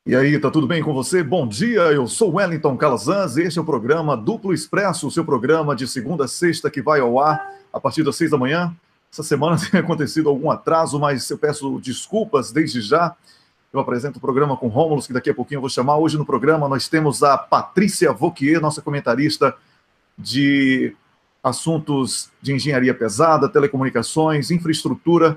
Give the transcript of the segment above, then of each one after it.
E aí, tá tudo bem com você? Bom dia, eu sou Wellington Calazans e este é o programa Duplo Expresso, o seu programa de segunda a sexta que vai ao ar a partir das 6 da manhã. Essa semana tem acontecido algum atraso, mas eu peço desculpas desde já. Eu apresento o programa com Rômulo, que daqui a pouquinho eu vou chamar. Hoje no programa nós temos a Patrícia Vauquier, nossa comentarista de assuntos de engenharia pesada, telecomunicações, infraestrutura,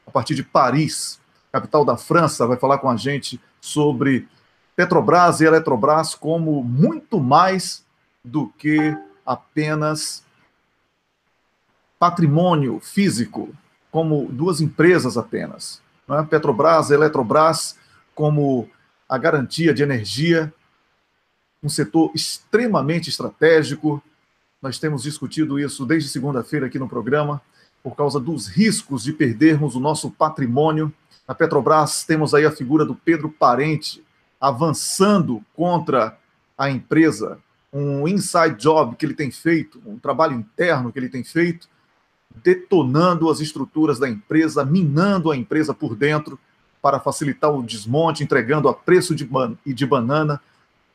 a partir de Paris, capital da França, vai falar com a gente sobre Petrobras e Eletrobras como muito mais do que apenas patrimônio físico, como duas empresas apenas. Não é? Petrobras e Eletrobras como a garantia de energia, um setor extremamente estratégico. Nós temos discutido isso desde segunda-feira aqui no programa, por causa dos riscos de perdermos o nosso patrimônio. Na Petrobras temos aí a figura do Pedro Parente avançando contra a empresa, um inside job que ele tem feito, um trabalho interno que ele tem feito, detonando as estruturas da empresa, minando a empresa por dentro para facilitar o desmonte, entregando a preço de banana,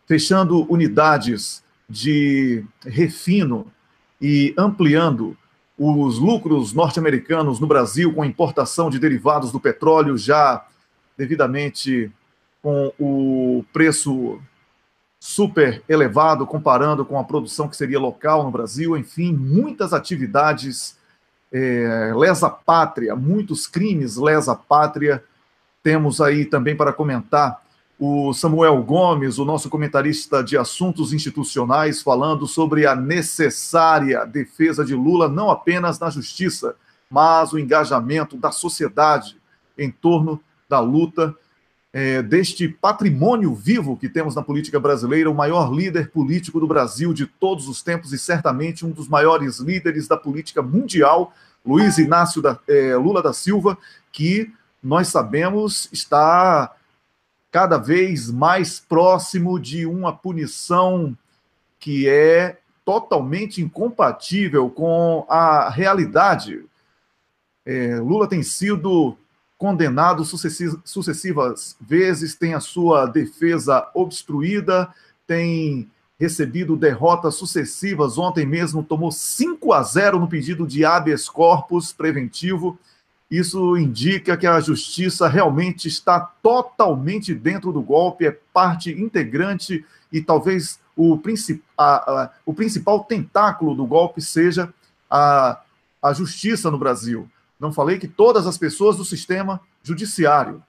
fechando unidades de refino e ampliando os lucros norte-americanos no Brasil com a importação de derivados do petróleo já devidamente com o preço super elevado, comparando com a produção que seria local no Brasil. Enfim, muitas atividades lesa-pátria, muitos crimes lesa-pátria. Temos aí também para comentar o Samuel Gomes, o nosso comentarista de assuntos institucionais, falando sobre a necessária defesa de Lula, não apenas na justiça, mas o engajamento da sociedade em torno da luta deste patrimônio vivo que temos na política brasileira, o maior líder político do Brasil de todos os tempos e certamente um dos maiores líderes da política mundial, Luiz Inácio Lula da Silva, que nós sabemos está cada vez mais próximo de uma punição que é totalmente incompatível com a realidade. Lula tem sido condenado sucessivas vezes, tem a sua defesa obstruída, tem recebido derrotas sucessivas. Ontem mesmo tomou 5-0 no pedido de habeas corpus preventivo. Isso indica que a justiça realmente está totalmente dentro do golpe, é parte integrante e talvez o principal tentáculo do golpe seja a justiça no Brasil. Não falei que todas as pessoas do sistema judiciário,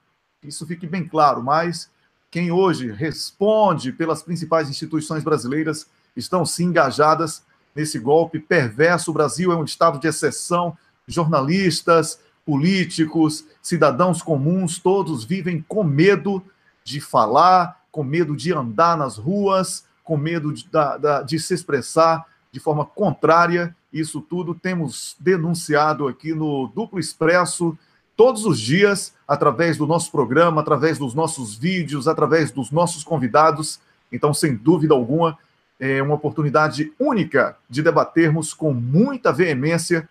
isso fique bem claro, mas quem hoje responde pelas principais instituições brasileiras estão sim engajadas nesse golpe perverso. O Brasil é um estado de exceção, jornalistas, políticos, cidadãos comuns, todos vivem com medo de falar, com medo de andar nas ruas, com medo de se expressar de forma contrária. Isso tudo temos denunciado aqui no Duplo Expresso todos os dias, através do nosso programa, através dos nossos vídeos, através dos nossos convidados. Então, sem dúvida alguma, é uma oportunidade única de debatermos com muita veemência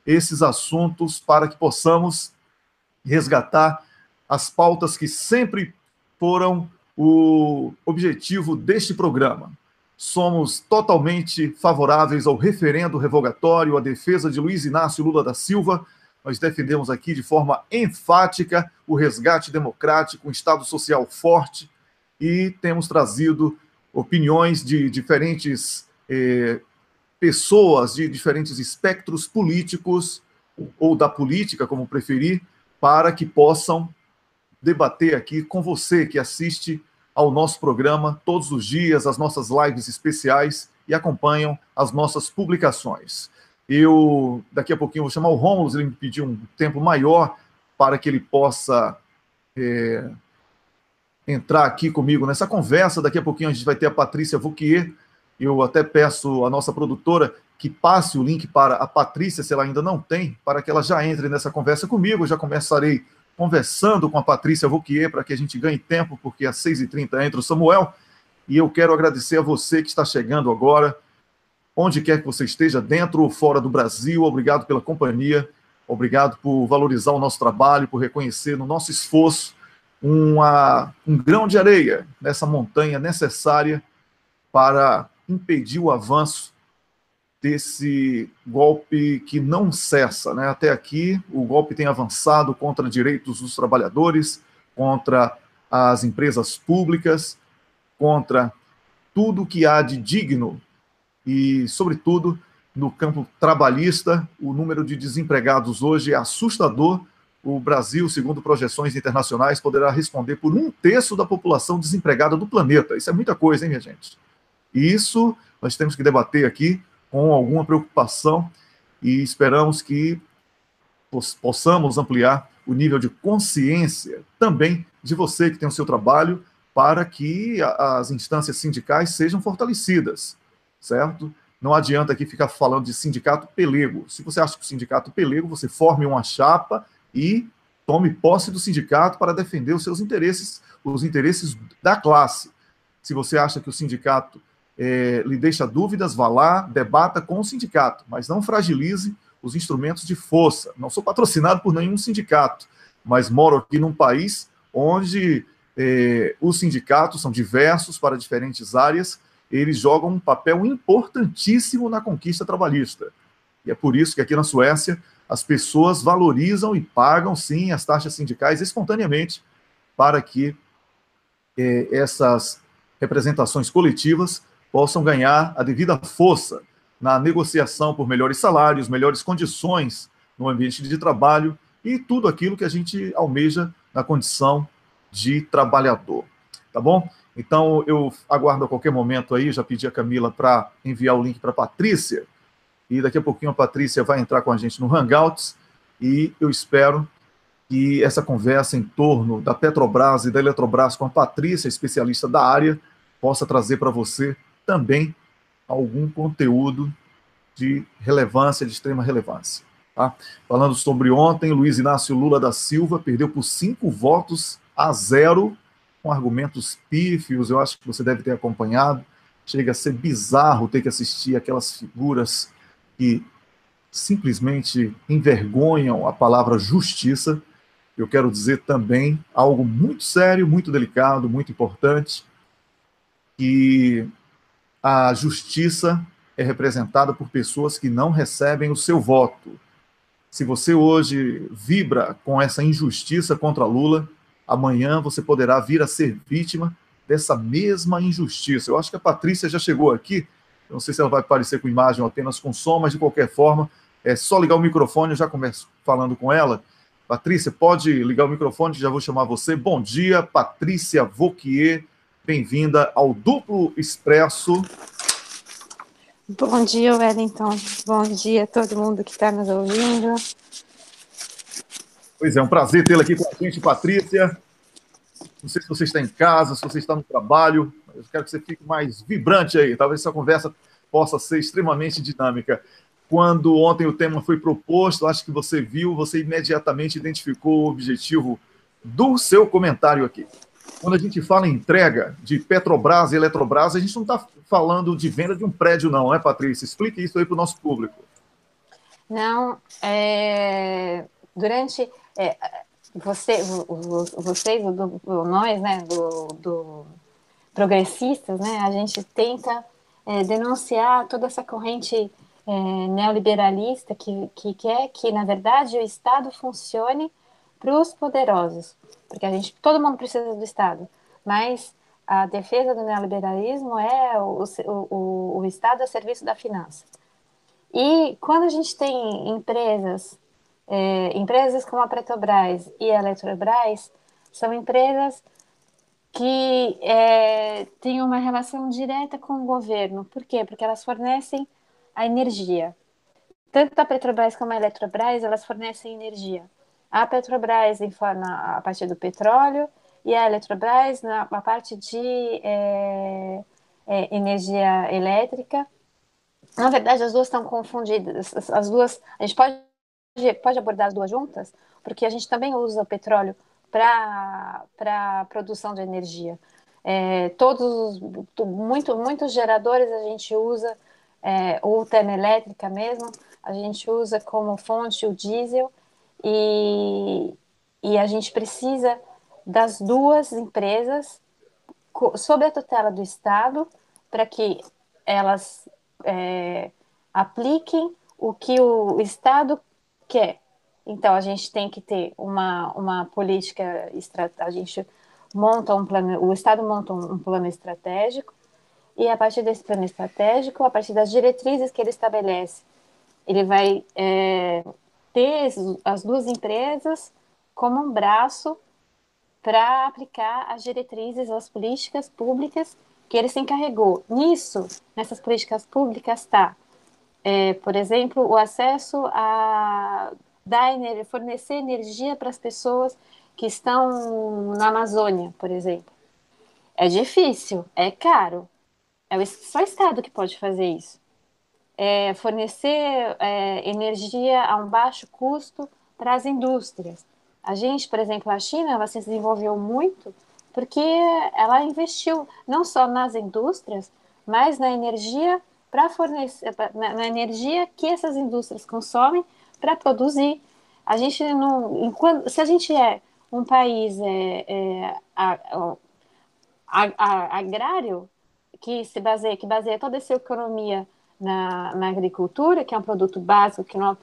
esses assuntos para que possamos resgatar as pautas que sempre foram o objetivo deste programa. Somos totalmente favoráveis ao referendo revogatório, à defesa de Luiz Inácio Lula da Silva. Nós defendemos aqui de forma enfática o resgate democrático, um Estado social forte, e temos trazido opiniões de diferentes pessoas de diferentes espectros políticos, ou da política, como preferir, para que possam debater aqui com você que assiste ao nosso programa todos os dias, as nossas lives especiais e acompanham as nossas publicações. Eu, daqui a pouquinho, vou chamar o Rômulo, ele me pediu um tempo maior para que ele possa entrar aqui comigo nessa conversa. Daqui a pouquinho a gente vai ter a Patrícia Vauquier. Eu até peço à nossa produtora que passe o link para a Patrícia, se ela ainda não tem, para que ela já entre nessa conversa comigo. Eu já começarei conversando com a Patrícia Vauquier para que a gente ganhe tempo, porque às 6h30 entra o Samuel. E eu quero agradecer a você que está chegando agora, onde quer que você esteja, dentro ou fora do Brasil. Obrigado pela companhia, obrigado por valorizar o nosso trabalho, por reconhecer no nosso esforço um grão de areia nessa montanha necessária para impedir o avanço desse golpe que não cessa, né? Até aqui, o golpe tem avançado contra direitos dos trabalhadores, contra as empresas públicas, contra tudo que há de digno e, sobretudo, no campo trabalhista, o número de desempregados hoje é assustador. O Brasil, segundo projeções internacionais, poderá responder por 1/3 da população desempregada do planeta. Isso é muita coisa, hein, minha gente? E isso nós temos que debater aqui com alguma preocupação e esperamos que possamos ampliar o nível de consciência também de você que tem o seu trabalho para que as instâncias sindicais sejam fortalecidas, certo? Não adianta aqui ficar falando de sindicato pelego. Se você acha que o sindicato pelego, você forme uma chapa e tome posse do sindicato para defender os seus interesses, os interesses da classe. Se você acha que o sindicato lhe deixa dúvidas, vá lá, debata com o sindicato, mas não fragilize os instrumentos de força. Não sou patrocinado por nenhum sindicato, mas moro aqui num país onde os sindicatos são diversos para diferentes áreas, eles jogam um papel importantíssimo na conquista trabalhista. E é por isso que aqui na Suécia as pessoas valorizam e pagam, sim, as taxas sindicais espontaneamente para que essas representações coletivas possam ganhar a devida força na negociação por melhores salários, melhores condições no ambiente de trabalho e tudo aquilo que a gente almeja na condição de trabalhador. Tá bom? Então, eu aguardo a qualquer momento aí, já pedi a Camila para enviar o link para a Patrícia, e daqui a pouquinho a Patrícia vai entrar com a gente no Hangouts, e eu espero que essa conversa em torno da Petrobras e da Eletrobras com a Patrícia, especialista da área, possa trazer para você também algum conteúdo de relevância, de extrema relevância. Tá? Falando sobre ontem, Luiz Inácio Lula da Silva perdeu por 5 votos a 0, com argumentos pífios, eu acho que você deve ter acompanhado. Chega a ser bizarro ter que assistir aquelas figuras que simplesmente envergonham a palavra justiça. Eu quero dizer também algo muito sério, muito delicado, muito importante, que a justiça é representada por pessoas que não recebem o seu voto. Se você hoje vibra com essa injustiça contra Lula, amanhã você poderá vir a ser vítima dessa mesma injustiça. Eu acho que a Patrícia já chegou aqui, eu não sei se ela vai aparecer com imagem ou apenas com som, mas de qualquer forma, é só ligar o microfone, eu já começo falando com ela. Patrícia, pode ligar o microfone, já vou chamar você. Bom dia, Patrícia Vauquier, bem-vinda ao Duplo Expresso. Bom dia, Wellington. Bom dia a todo mundo que está nos ouvindo. Pois é, um prazer tê-la aqui com a gente, Patrícia. Não sei se você está em casa, se você está no trabalho, mas eu quero que você fique mais vibrante aí. Talvez essa conversa possa ser extremamente dinâmica. Quando ontem o tema foi proposto, acho que você viu, você imediatamente identificou o objetivo do seu comentário aqui. Quando a gente fala em entrega de Petrobras e Eletrobras, a gente não está falando de venda de um prédio, não, né, Patrícia? Explique isso aí para o nosso público. Não, durante vocês, nós, né, do progressistas, né, a gente tenta denunciar toda essa corrente neoliberalista que quer que, na verdade, o Estado funcione para os poderosos, porque todo mundo precisa do Estado, mas a defesa do neoliberalismo é o Estado a serviço da finança. E quando a gente tem empresas como a Petrobras e a Eletrobras, são empresas que têm uma relação direta com o governo. Por quê? Porque elas fornecem a energia. Tanto a Petrobras como a Eletrobras, elas fornecem energia. A Petrobras a partir do petróleo e a Eletrobras na parte de energia elétrica. Na verdade, as duas estão confundidas. As duas, a gente pode abordar as duas juntas, porque a gente também usa o petróleo para a produção de energia. Muitos geradores a gente usa, ou termoelétrica mesmo, a gente usa como fonte o diesel e a gente precisa das duas empresas sob a tutela do Estado, para que elas apliquem o que o Estado quer. Então, a gente tem que ter uma política, a gente monta um plano, o Estado monta um plano estratégico, e a partir desse plano estratégico, a partir das diretrizes que ele estabelece, ele vai ter as duas empresas como um braço para aplicar as diretrizes, as políticas públicas que ele se encarregou. Nessas políticas públicas está, por exemplo, o acesso a fornecer energia para as pessoas que estão na Amazônia, por exemplo. É difícil, é caro. Só o Estado que pode fazer isso. Fornecer energia a um baixo custo para as indústrias. A gente, por exemplo, a China, ela se desenvolveu muito porque ela investiu não só nas indústrias, mas na energia para fornecer, na energia que essas indústrias consomem para produzir. A gente não, se a gente é um país agrário, que baseia toda essa economia na agricultura, que é um produto básico, não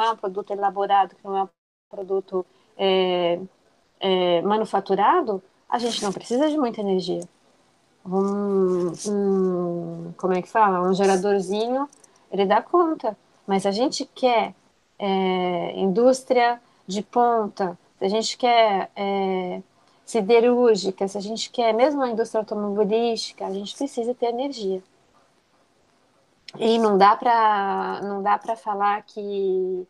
é um produto elaborado, que não é um produto manufaturado, a gente não precisa de muita energia. Como é que fala? Um geradorzinho, ele dá conta. Mas se a gente quer indústria de ponta, se a gente quer siderúrgica, se a gente quer mesmo a indústria automobilística, a gente precisa ter energia. E não dá para falar que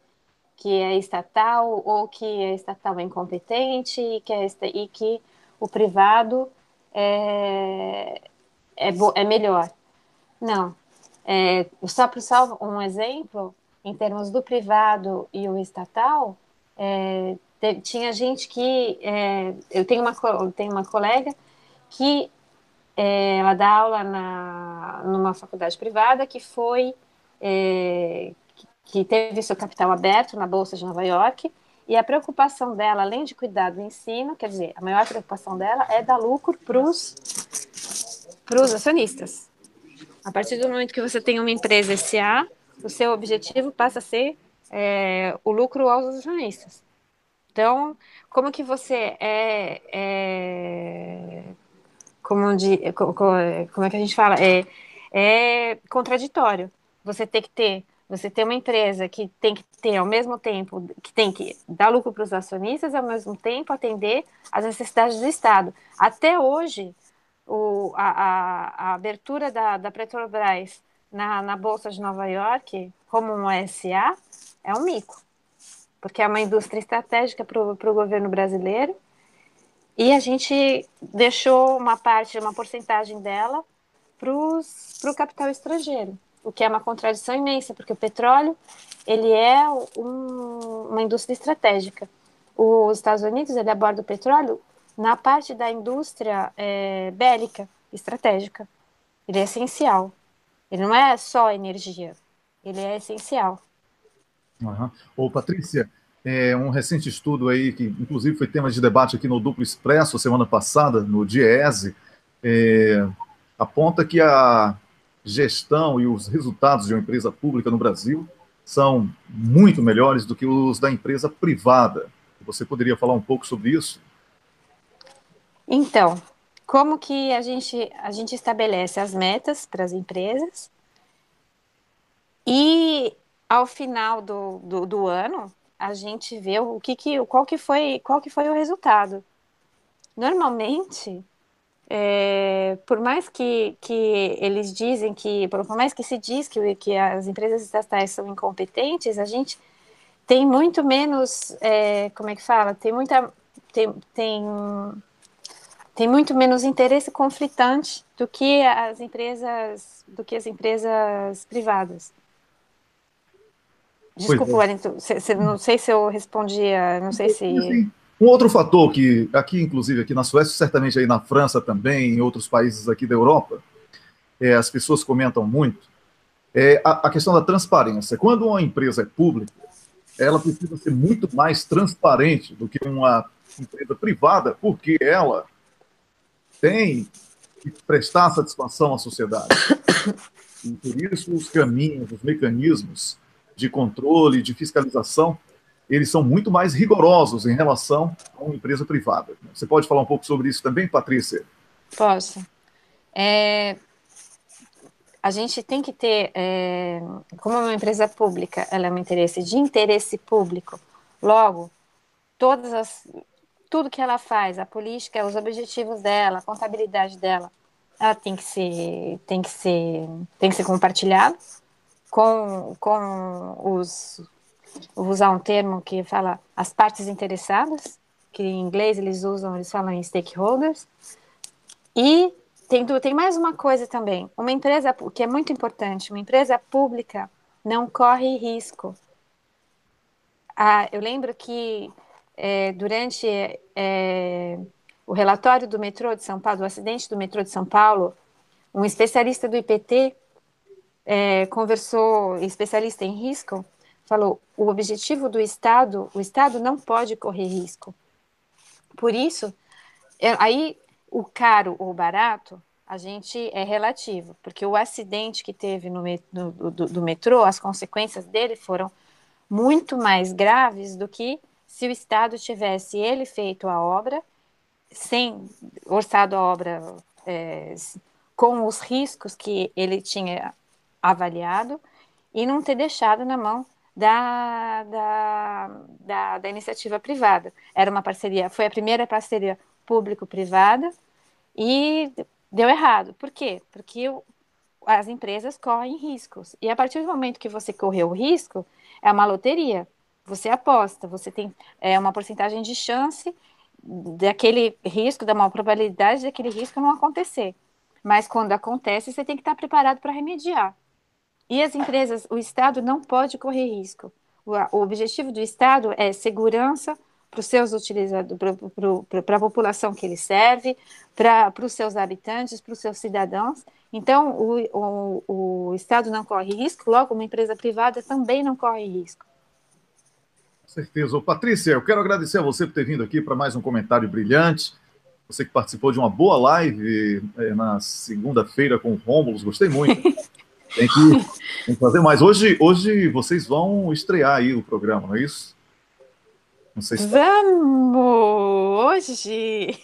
é estatal ou que a estatal é incompetente e que o privado é melhor. Não. Só um exemplo, em termos do privado e o estatal, tinha gente que... eu tenho uma colega que ela dá aula numa faculdade privada que teve seu capital aberto na Bolsa de Nova York, e a preocupação dela, além de cuidar do ensino, quer dizer, a maior preocupação dela é dar lucro para os acionistas. A partir do momento que você tem uma empresa SA, o seu objetivo passa a ser o lucro aos acionistas. Então, como que você como é que a gente fala? É contraditório. Você ter uma empresa que tem que ter, ao mesmo tempo, que tem que dar lucro para os acionistas, ao mesmo tempo atender às necessidades do Estado. Até hoje, a abertura da Petrobras na Bolsa de Nova York, como um SA, é um mico, porque é uma indústria estratégica para o governo brasileiro, e a gente deixou uma porcentagem dela para o capital estrangeiro, o que é uma contradição imensa, porque o petróleo ele é uma indústria estratégica. Os Estados Unidos ele aborda o petróleo na parte da indústria bélica estratégica. Ele é essencial. Ele não é só energia, ele é essencial. Uhum. Ô, Patrícia, um recente estudo aí, que inclusive foi tema de debate aqui no Duplo Expresso, semana passada, no DIEESE, aponta que a gestão e os resultados de uma empresa pública no Brasil são muito melhores do que os da empresa privada. Você poderia falar um pouco sobre isso? Então, como que a gente estabelece as metas para as empresas e ao final do ano a gente vê qual que foi o resultado. Normalmente, por mais que eles dizem por mais que se diz que as empresas estatais são incompetentes, a gente tem muito menos, como é que fala? Tem muito menos interesse conflitante do que as empresas privadas. Pois Desculpa, é. Wellington, não sei se eu respondia, não sei se... Sim. Um outro fator que aqui, inclusive aqui na Suécia, certamente aí na França também, em outros países aqui da Europa, as pessoas comentam muito, a questão da transparência. Quando uma empresa é pública, ela precisa ser muito mais transparente do que uma empresa privada, porque ela tem que prestar satisfação à sociedade. E por isso os caminhos, os mecanismos de controle, de fiscalização, eles são muito mais rigorosos em relação a uma empresa privada. Você pode falar um pouco sobre isso também, Patrícia? Posso. A gente tem que ter, como é uma empresa pública, ela é um interesse de interesse público, logo, tudo que ela faz, a política, os objetivos dela, a contabilidade dela, ela tem que ser compartilhado com vou usar um termo que fala as partes interessadas, que em inglês eles falam em stakeholders, e tem mais uma coisa também, uma empresa, que é muito importante, uma empresa pública não corre risco. Eu lembro que durante o relatório do metrô de São Paulo, do acidente do metrô de São Paulo, um especialista do IPT conversou, especialista em risco, falou: o objetivo do Estado, o Estado não pode correr risco. Por isso, aí o caro ou barato, a gente é relativo, porque o acidente que teve do metrô, as consequências dele foram muito mais graves do que se o Estado tivesse ele feito a obra, sem orçado a obra com os riscos que ele tinha avaliado e não ter deixado na mão da iniciativa privada. Era uma parceria, foi a primeira parceria público-privada e deu errado. Por quê? Porque as empresas correm riscos. E a partir do momento que você correu o risco, é uma loteria. Você aposta, você tem uma porcentagem de chance daquele risco, da uma probabilidade daquele risco não acontecer. Mas quando acontece, você tem que estar preparado para remediar. E as empresas, o Estado não pode correr risco. O objetivo do Estado é segurança para os seus utilizadores, para a população que ele serve, para os seus habitantes, para os seus cidadãos. Então, o Estado não corre risco, logo, uma empresa privada também não corre risco. Com certeza. Ô, Patrícia, eu quero agradecer a você por ter vindo aqui para mais um comentário brilhante. Você que participou de uma boa live na segunda-feira com o Rômulo, gostei muito. Tem que fazer mais. Hoje vocês vão estrear aí o programa, não é isso? Não sei se Vamos hoje!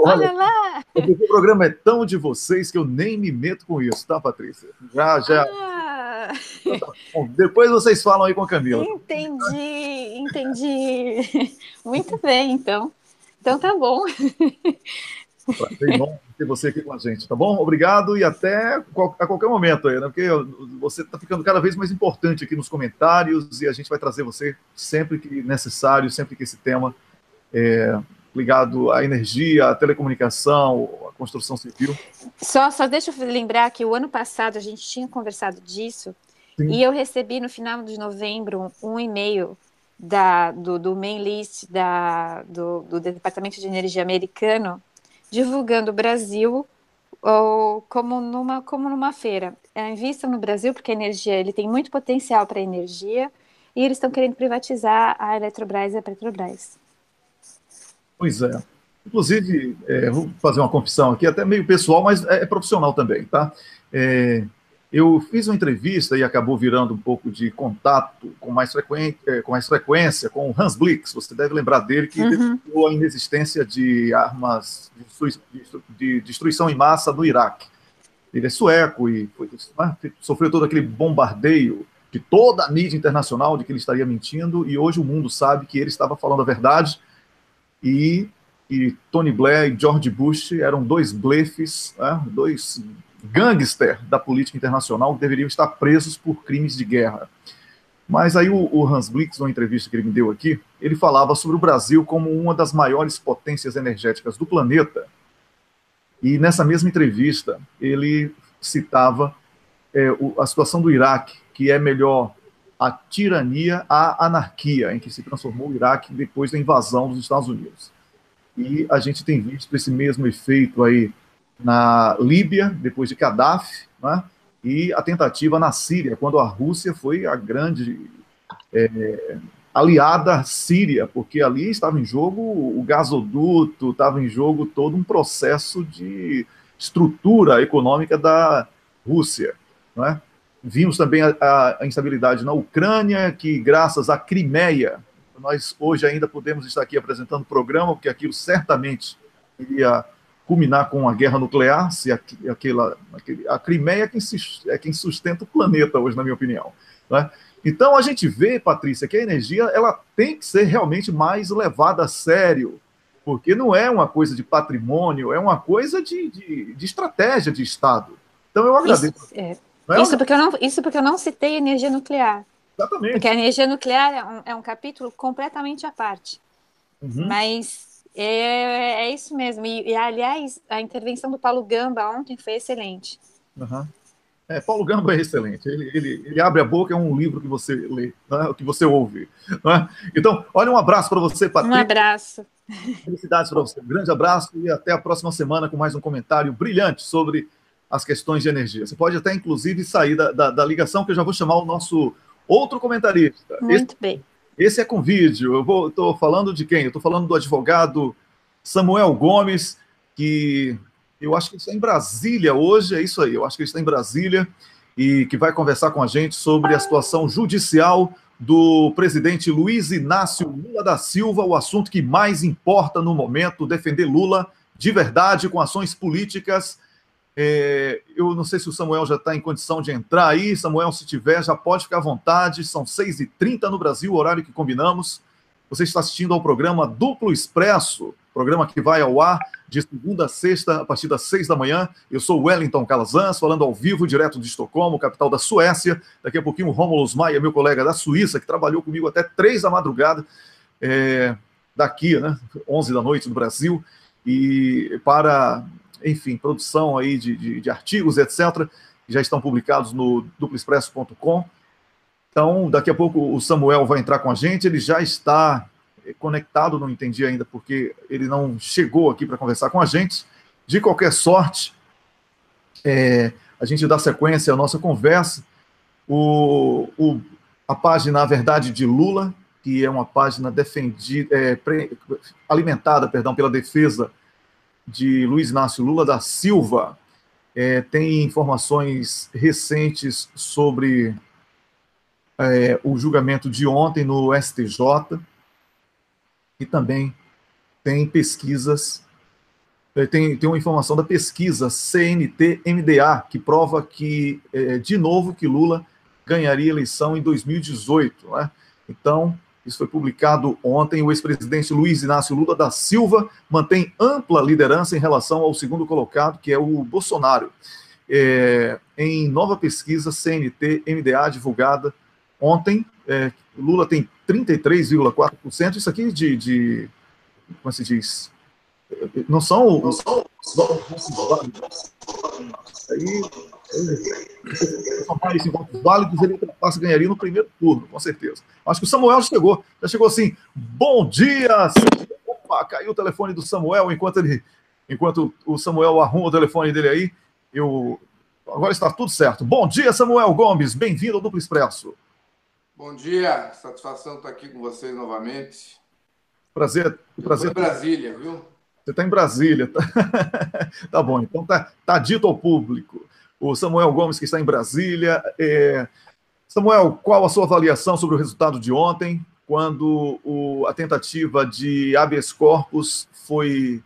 olha, Olha lá! o programa é tão de vocês que eu nem me meto com isso, tá, Patrícia? Já. Ah, Bom, depois vocês falam aí com a Camila. entendi. Muito bem, então. Então tá bom. Prazer enorme ter você aqui com a gente, tá bom? Obrigado e até a qualquer momento aí, né? Porque você está ficando cada vez mais importante aqui nos comentários e a gente vai trazer você sempre que necessário, sempre que esse tema ligado à energia, à telecomunicação, à construção civil. Só deixa eu lembrar que o ano passado a gente tinha conversado disso. Sim. E eu recebi no final de novembro um e-mail do main list do Departamento de Energia americano divulgando o Brasil como numa feira. Invista no Brasil porque a energia, ele tem muito potencial para energia e eles estão querendo privatizar a Eletrobras e a Petrobras. Pois é. Inclusive, vou fazer uma confissão aqui, até meio pessoal, mas é profissional também, tá? Eu fiz uma entrevista e acabou virando um pouco de contato com mais frequência com o Hans Blix. Você deve lembrar dele, que denunciou a inexistência de armas de destruição em massa no Iraque. Ele é sueco e sofreu todo aquele bombardeio de toda a mídia internacional de que ele estaria mentindo, e hoje o mundo sabe que ele estava falando a verdade, e Tony Blair e George Bush eram dois blefes, dois gangster da política internacional que deveriam estar presos por crimes de guerra. Mas aí o Hans Blix, numa entrevista que ele me deu aqui, ele falava sobre o Brasil como uma das maiores potências energéticas do planeta. E nessa mesma entrevista, ele citava a situação do Iraque, que é melhor a tirania à anarquia, em que se transformou o Iraque depois da invasão dos Estados Unidos. E a gente tem visto esse mesmo efeito aí na Líbia, depois de Gaddafi, né? E a tentativa na Síria, quando a Rússia foi a grande aliada à Síria, porque ali estava em jogo o gasoduto, estava em jogo todo um processo de estrutura econômica da Rússia. Não é? Vimos também a instabilidade na Ucrânia, que graças à Crimeia, nós hoje ainda podemos estar aqui apresentando o programa, porque aquilo certamente iria culminar com uma guerra nuclear, se a Crimeia é quem sustenta o planeta hoje, na minha opinião. Não é? Então a gente vê, Patrícia, que a energia ela tem que ser realmente mais levada a sério, porque não é uma coisa de patrimônio, é uma coisa de estratégia de Estado. Então eu Isso, agradeço. Não é uma... isso porque eu não citei energia nuclear. Porque a Exatamente. energia nuclear é um capítulo completamente à parte. Uhum. Mas é isso mesmo. Aliás, a intervenção do Paulo Gamba ontem foi excelente. Uhum. Paulo Gamba é excelente. Ele abre a boca, é um livro que você lê, né? Que você ouve. Né? Então, olha, um abraço para você, Um Patrícia. abraço. Felicidades para você. Um grande abraço e até a próxima semana com mais um comentário brilhante sobre as questões de energia. Você pode até, inclusive, sair da ligação, que eu já vou chamar o nosso outro comentarista. Muito bem. Esse é com vídeo. Eu estou falando de quem? Eu estou falando do advogado Samuel Gomes, que eu acho que ele está em Brasília hoje, é isso aí. Eu acho que ele está em Brasília e que vai conversar com a gente sobre a situação judicial do presidente Luiz Inácio Lula da Silva, o assunto que mais importa no momento, defender Lula de verdade com ações políticas. Eu não sei se o Samuel já está em condição de entrar aí. Samuel, se tiver, já pode ficar à vontade. São 6h30 no Brasil, o horário que combinamos. Você está assistindo ao programa Duplo Expresso, programa que vai ao ar de segunda a sexta, a partir das 6 da manhã. Eu sou o Wellington Calazans, falando ao vivo, direto de Estocolmo, capital da Suécia. Daqui a pouquinho o Rômulo Maia, meu colega da Suíça, que trabalhou comigo até 3 da madrugada, daqui, né, 11 da noite no Brasil, e para, enfim, produção aí de artigos, etc., que já estão publicados no duploexpresso.com. Então, daqui a pouco o Samuel vai entrar com a gente, ele já está conectado, não entendi ainda porque ele não chegou aqui para conversar com a gente. De qualquer sorte, a gente dá sequência à nossa conversa. A página A Verdade de Lula, que é uma página alimentada, pela defesa de Luiz Inácio Lula da Silva, tem informações recentes sobre o julgamento de ontem no STJ, e também tem pesquisas, tem uma informação da pesquisa CNT-MDA, que prova que, de novo, que Lula ganharia a eleição em 2018. Né? Então, isso foi publicado ontem. O ex-presidente Luiz Inácio Lula da Silva mantém ampla liderança em relação ao segundo colocado, que é o Bolsonaro. Em nova pesquisa CNT-MDA divulgada ontem, Lula tem 33,4%. Isso aqui como se diz? Não são os válidos. Aí, são mais votos válidos, ele ganharia no primeiro turno, com certeza. Acho que o Samuel já chegou assim. Bom dia! Opa, caiu o telefone do Samuel enquanto o Samuel arruma o telefone dele aí. Agora está tudo certo. Bom dia, Samuel Gomes, bem-vindo ao Duplo Expresso. Bom dia, satisfação estar aqui com vocês novamente. Prazer. Estou em Brasília, viu? Você está em Brasília. Tá bom, então tá dito ao público. O Samuel Gomes, que está em Brasília. Samuel, qual a sua avaliação sobre o resultado de ontem, quando a tentativa de habeas corpus foi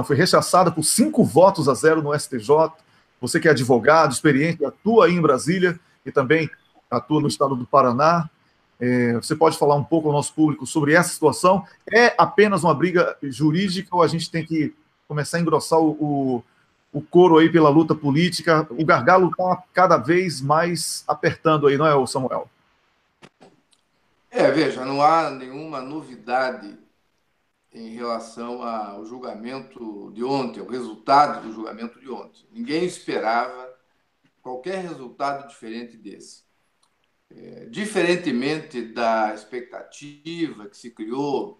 foi rechaçada por 5 votos a 0 no STJ? Você que é advogado, experiente, atua aí em Brasília e também atua no estado do Paraná. Você pode falar um pouco ao nosso público sobre essa situação? É apenas uma briga jurídica ou a gente tem que começar a engrossar o coro aí pela luta política? O gargalo está cada vez mais apertando aí, não é, Samuel? Veja, não há nenhuma novidade em relação ao julgamento de ontem, ao resultado do julgamento de ontem. Ninguém esperava qualquer resultado diferente desse. Diferentemente da expectativa que se criou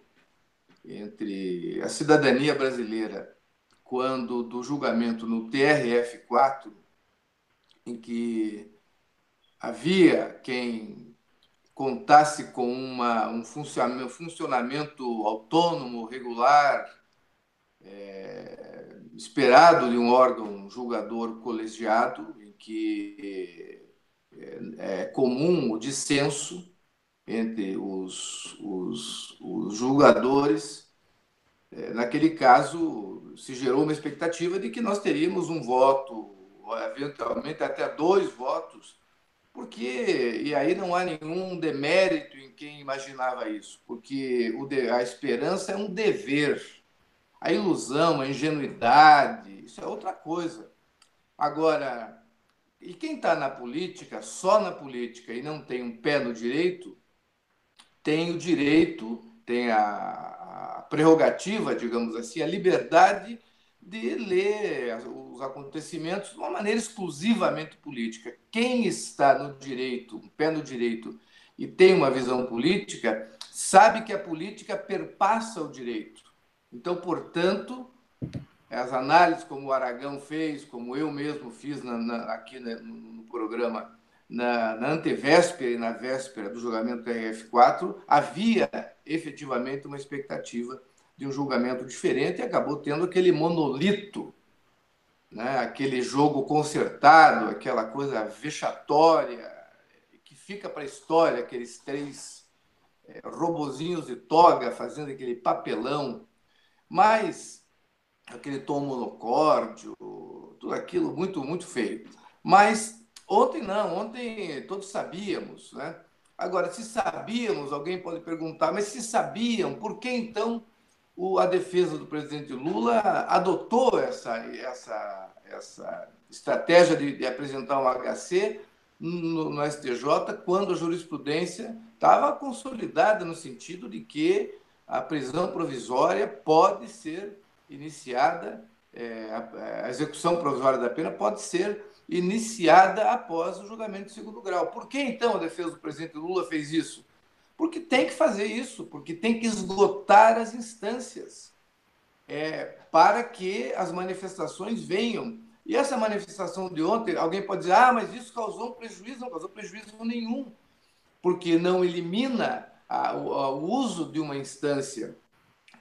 entre a cidadania brasileira quando do julgamento no TRF4, em que havia quem contasse com um funcionamento autônomo, regular, esperado de um órgão julgador colegiado, em que é comum o dissenso entre os julgadores. Naquele caso, se gerou uma expectativa de que nós teríamos um voto, eventualmente até 2 votos, porque, e aí não há nenhum demérito em quem imaginava isso, porque a esperança é um dever, a ilusão, a ingenuidade, isso é outra coisa. Agora, e quem está na política, só na política, e não tem um pé no direito, tem o direito, tem a prerrogativa, digamos assim, a liberdade de ler os acontecimentos de uma maneira exclusivamente política. Quem está no direito, um pé no direito, e tem uma visão política, sabe que a política perpassa o direito. Então, portanto, as análises como o Aragão fez, como eu mesmo fiz aqui no programa, na antevéspera e na véspera do julgamento do RF4, havia efetivamente uma expectativa de um julgamento diferente e acabou tendo aquele monolito, né? Aquele jogo concertado, aquela coisa vexatória, que fica para a história, aqueles 3 robozinhos de toga fazendo aquele papelão, mas aquele tom monocórdio, tudo aquilo muito, muito feio. Mas ontem não, ontem todos sabíamos, né? Agora, se sabíamos, alguém pode perguntar, mas se sabiam, por que então a defesa do presidente Lula adotou essa estratégia de apresentar um HC no STJ, quando a jurisprudência estava consolidada no sentido de que a prisão provisória pode ser iniciada, a execução provisória da pena pode ser iniciada após o julgamento de segundo grau. Por que, então, a defesa do presidente Lula fez isso? Porque tem que fazer isso, porque tem que esgotar as instâncias para que as manifestações venham. E essa manifestação de ontem, alguém pode dizer, mas isso causou um prejuízo. Não causou prejuízo nenhum, porque não elimina o uso de uma instância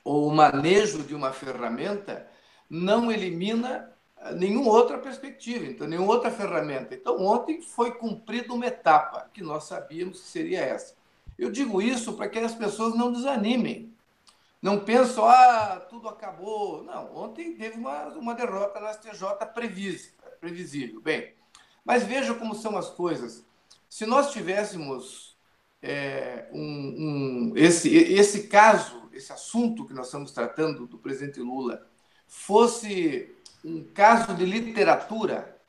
ou o manejo de uma ferramenta, não elimina nenhuma outra perspectiva, então, nenhuma outra ferramenta. Então, ontem foi cumprida uma etapa que nós sabíamos que seria essa. Eu digo isso para que as pessoas não desanimem. Não pensam, tudo acabou. Não, ontem teve uma derrota na STJ previsível. Bem, mas veja como são as coisas. Se nós tivéssemos esse caso, esse assunto que nós estamos tratando do presidente Lula, fosse um caso de literatura,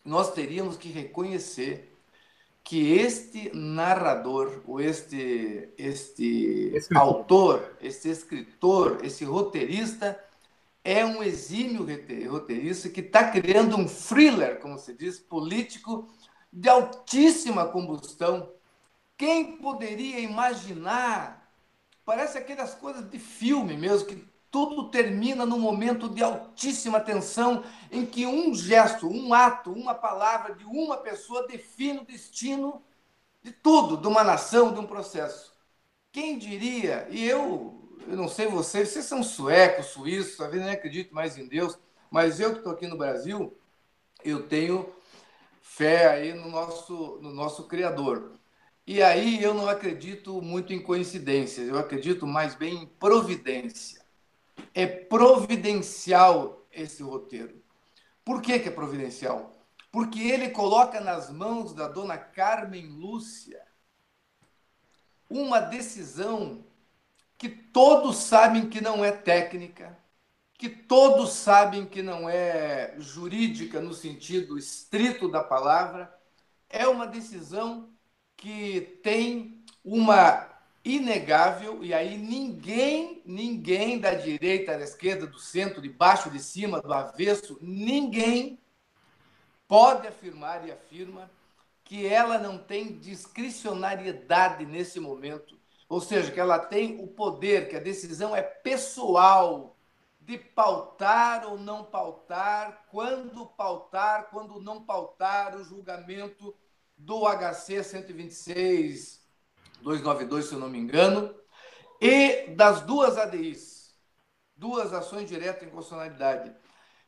nós teríamos que reconhecer que este narrador, ou este autor, este escritor, esse roteirista, é um exímio roteirista que está criando um thriller, como se diz, político, de altíssima combustão. Quem poderia imaginar? Parece aquelas coisas de filme mesmo, que tudo termina num momento de altíssima tensão, em que um gesto, um ato, uma palavra de uma pessoa define o destino de tudo, de uma nação, de um processo. Quem diria? E eu não sei vocês são suecos, suíços, talvez nem acredito mais em Deus, mas eu que estou aqui no Brasil, eu tenho fé aí no nosso Criador. E aí eu não acredito muito em coincidências, eu acredito mais bem em providência. É providencial esse roteiro. Por que é providencial? Porque ele coloca nas mãos da dona Carmen Lúcia uma decisão que todos sabem que não é técnica, que todos sabem que não é jurídica no sentido estrito da palavra, é uma decisão que tem uma inegável, e aí ninguém da direita, da esquerda, do centro, de baixo, de cima, do avesso, ninguém pode afirmar e afirma que ela não tem discricionariedade nesse momento, ou seja, que ela tem o poder, que a decisão é pessoal de pautar ou não pautar, quando não pautar o julgamento do HC 126.292, se eu não me engano, e das duas ADIs, duas ações diretas em constitucionalidade,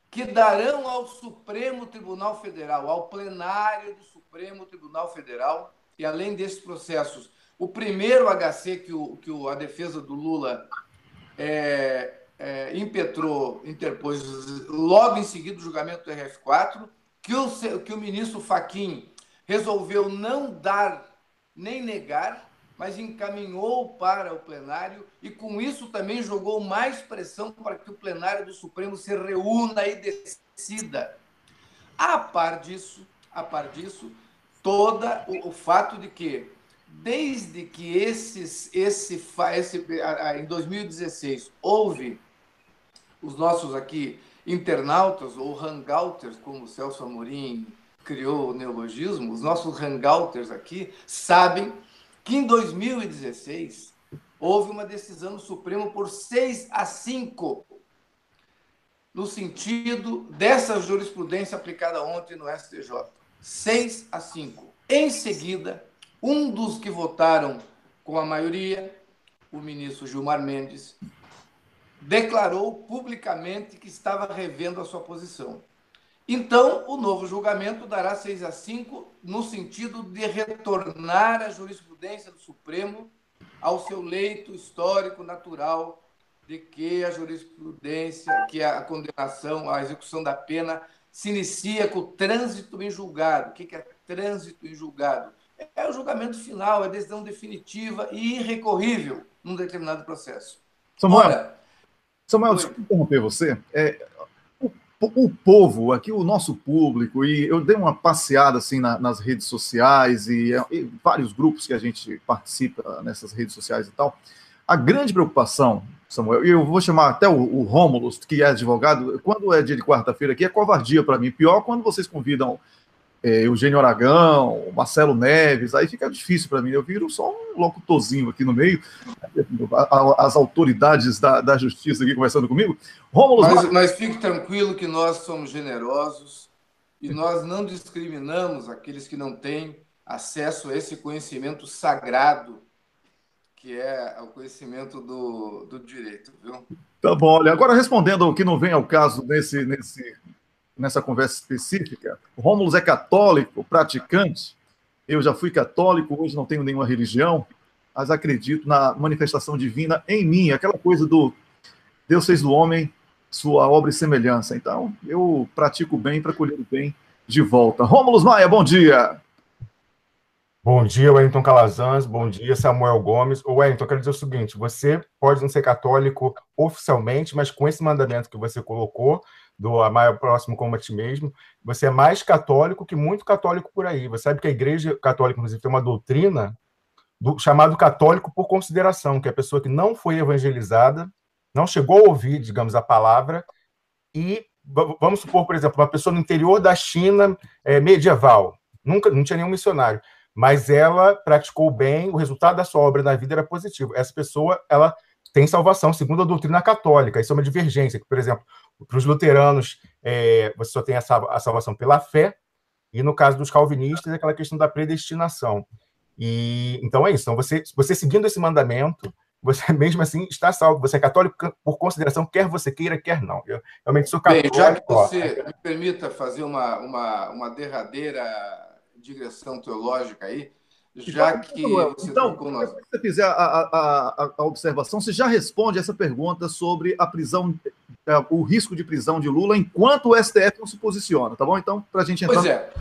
que darão ao Supremo Tribunal Federal, ao plenário do Supremo Tribunal Federal, e além desses processos, o primeiro HC que a defesa do Lula interpôs logo em seguida o julgamento do RF4, que o ministro Fachin resolveu não dar nem negar, mas encaminhou para o plenário e, com isso, também jogou mais pressão para que o plenário do Supremo se reúna e decida. A par disso, todo o fato de que, desde que em 2016 houve os nossos aqui internautas, ou hangouters, como o Celso Amorim criou o neologismo, os nossos hangouters aqui sabem que em 2016 houve uma decisão do Supremo por 6-5, no sentido dessa jurisprudência aplicada ontem no STJ. 6-5. Em seguida, um dos que votaram com a maioria, o ministro Gilmar Mendes, declarou publicamente que estava revendo a sua posição. Então, o novo julgamento dará 6-5 no sentido de retornar a jurisprudência do Supremo ao seu leito histórico natural de que a jurisprudência, que a condenação, a execução da pena se inicia com o trânsito em julgado. O que é trânsito em julgado? É o julgamento final, é a decisão definitiva e irrecorrível num determinado processo. Samuel, deixa eu interromper você. O povo, aqui o nosso público, e eu dei uma passeada assim nas redes sociais e vários grupos que a gente participa nessas redes sociais e tal. A grande preocupação, Samuel, e eu vou chamar até o Rômulo, que é advogado, quando é dia de quarta-feira aqui, é covardia para mim. Pior quando vocês convidam Eugênio Aragão, Marcelo Neves, aí fica difícil para mim. Eu viro só um locutorzinho aqui no meio, as autoridades da justiça aqui conversando comigo. Rômulo, mas fique tranquilo que nós somos generosos e nós não discriminamos aqueles que não têm acesso a esse conhecimento sagrado, que é o conhecimento do direito, viu? Tá bom, olha, agora respondendo ao que não vem ao caso nessa conversa específica, o Rômulo é católico, praticante. Eu já fui católico, hoje não tenho nenhuma religião, mas acredito na manifestação divina em mim, aquela coisa do Deus fez do homem sua obra e semelhança. Então, eu pratico o bem para colher o bem de volta. Rômulo Maia, bom dia. Bom dia, Wellington Calazans. Bom dia, Samuel Gomes. Wellington, eu quero dizer o seguinte, você pode não ser católico oficialmente, mas com esse mandamento que você colocou, do amar o próximo como a ti mesmo, você é mais católico que muito católico por aí. Você sabe que a Igreja Católica, inclusive, tem uma doutrina chamado católico por consideração, que é a pessoa que não foi evangelizada, não chegou a ouvir, digamos, a palavra, e vamos supor, por exemplo, uma pessoa no interior da China medieval, não tinha nenhum missionário, mas ela praticou bem, o resultado da sua obra na vida era positivo. Essa pessoa, ela tem salvação, segundo a doutrina católica. Isso é uma divergência, que, por exemplo, para os luteranos, você só tem a salvação pela fé, e no caso dos calvinistas, é aquela questão da predestinação. E então é isso. Então, você seguindo esse mandamento, você mesmo assim está salvo. Você é católico por consideração, quer você queira, quer não. Eu realmente sou católico. Bem, já que você me permita fazer uma derradeira digressão teológica aí, já que você tocou nós. Se você fizer a observação, você já responde essa pergunta sobre a prisão, o risco de prisão de Lula enquanto o STF não se posiciona, tá bom? Então, para a gente entrar...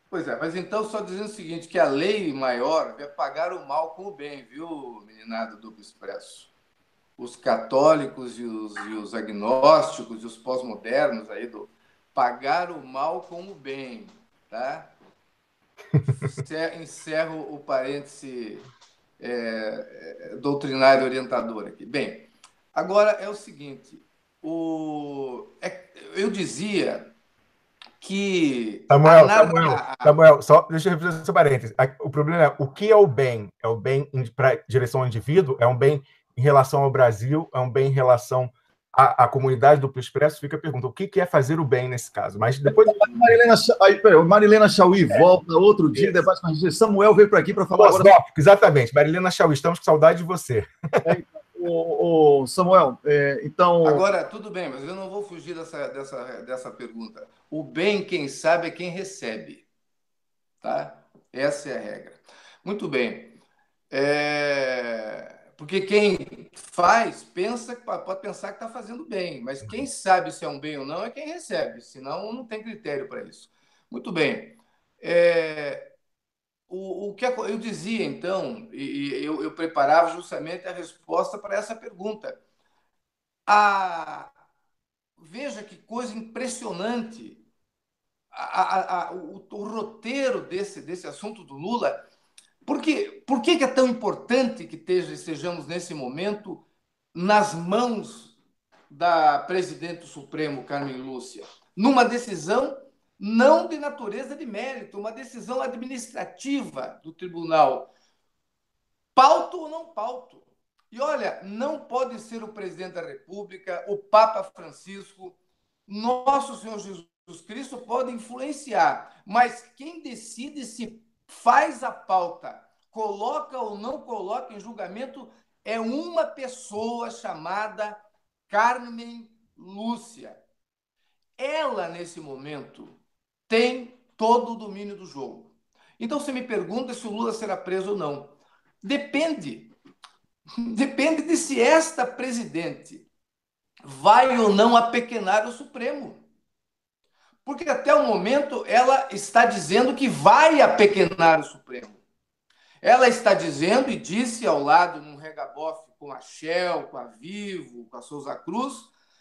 Pois é, mas então só dizendo o seguinte, que a lei maior vai pagar o mal com o bem, viu, meninada do Duplo Expresso? Os católicos e os agnósticos e os pós-modernos aí pagar o mal com o bem, tá? Encerro o parêntese doutrinário orientador aqui. Bem, agora é o seguinte, eu dizia que... Samuel, só deixa eu fazer esse parêntese. O problema é, o que é o bem? É o bem para direção ao indivíduo? É um bem em relação ao Brasil? É um bem em relação a comunidade do Expresso fica perguntando o que é fazer o bem nesse caso. Mas depois... Marilena Chauí volta outro dia, debate com a gente. Samuel veio para aqui para falar agora... Exatamente, Marilena Chauí, estamos com saudade de você. Samuel, então... Agora, tudo bem, mas eu não vou fugir dessa pergunta. O bem, quem sabe, é quem recebe. Tá? Essa é a regra. Muito bem. Porque quem faz, pode pensar que está fazendo bem, mas quem sabe se é um bem ou não é quem recebe, senão não tem critério para isso. Muito bem. O que eu dizia, então, e eu preparava justamente a resposta para essa pergunta. Veja que coisa impressionante o roteiro desse assunto do Lula. Por que é tão importante que estejamos nesse momento nas mãos da presidente do Supremo, Carmen Lúcia, numa decisão não de natureza de mérito, uma decisão administrativa do tribunal? Pauto ou não pauto? E olha, não pode ser o presidente da República, o Papa Francisco, nosso Senhor Jesus Cristo pode influenciar, mas quem decide se faz a pauta, coloca ou não coloca em julgamento, é uma pessoa chamada Carmen Lúcia. Ela, nesse momento, tem todo o domínio do jogo. Então, você me pergunta se o Lula será preso ou não. Depende de se esta presidente vai ou não apequenar o Supremo. Porque até o momento ela está dizendo que vai apequenar o Supremo. Ela está dizendo, e disse ao lado, num regabofe com a Shell, com a Vivo, com a Souza Cruz,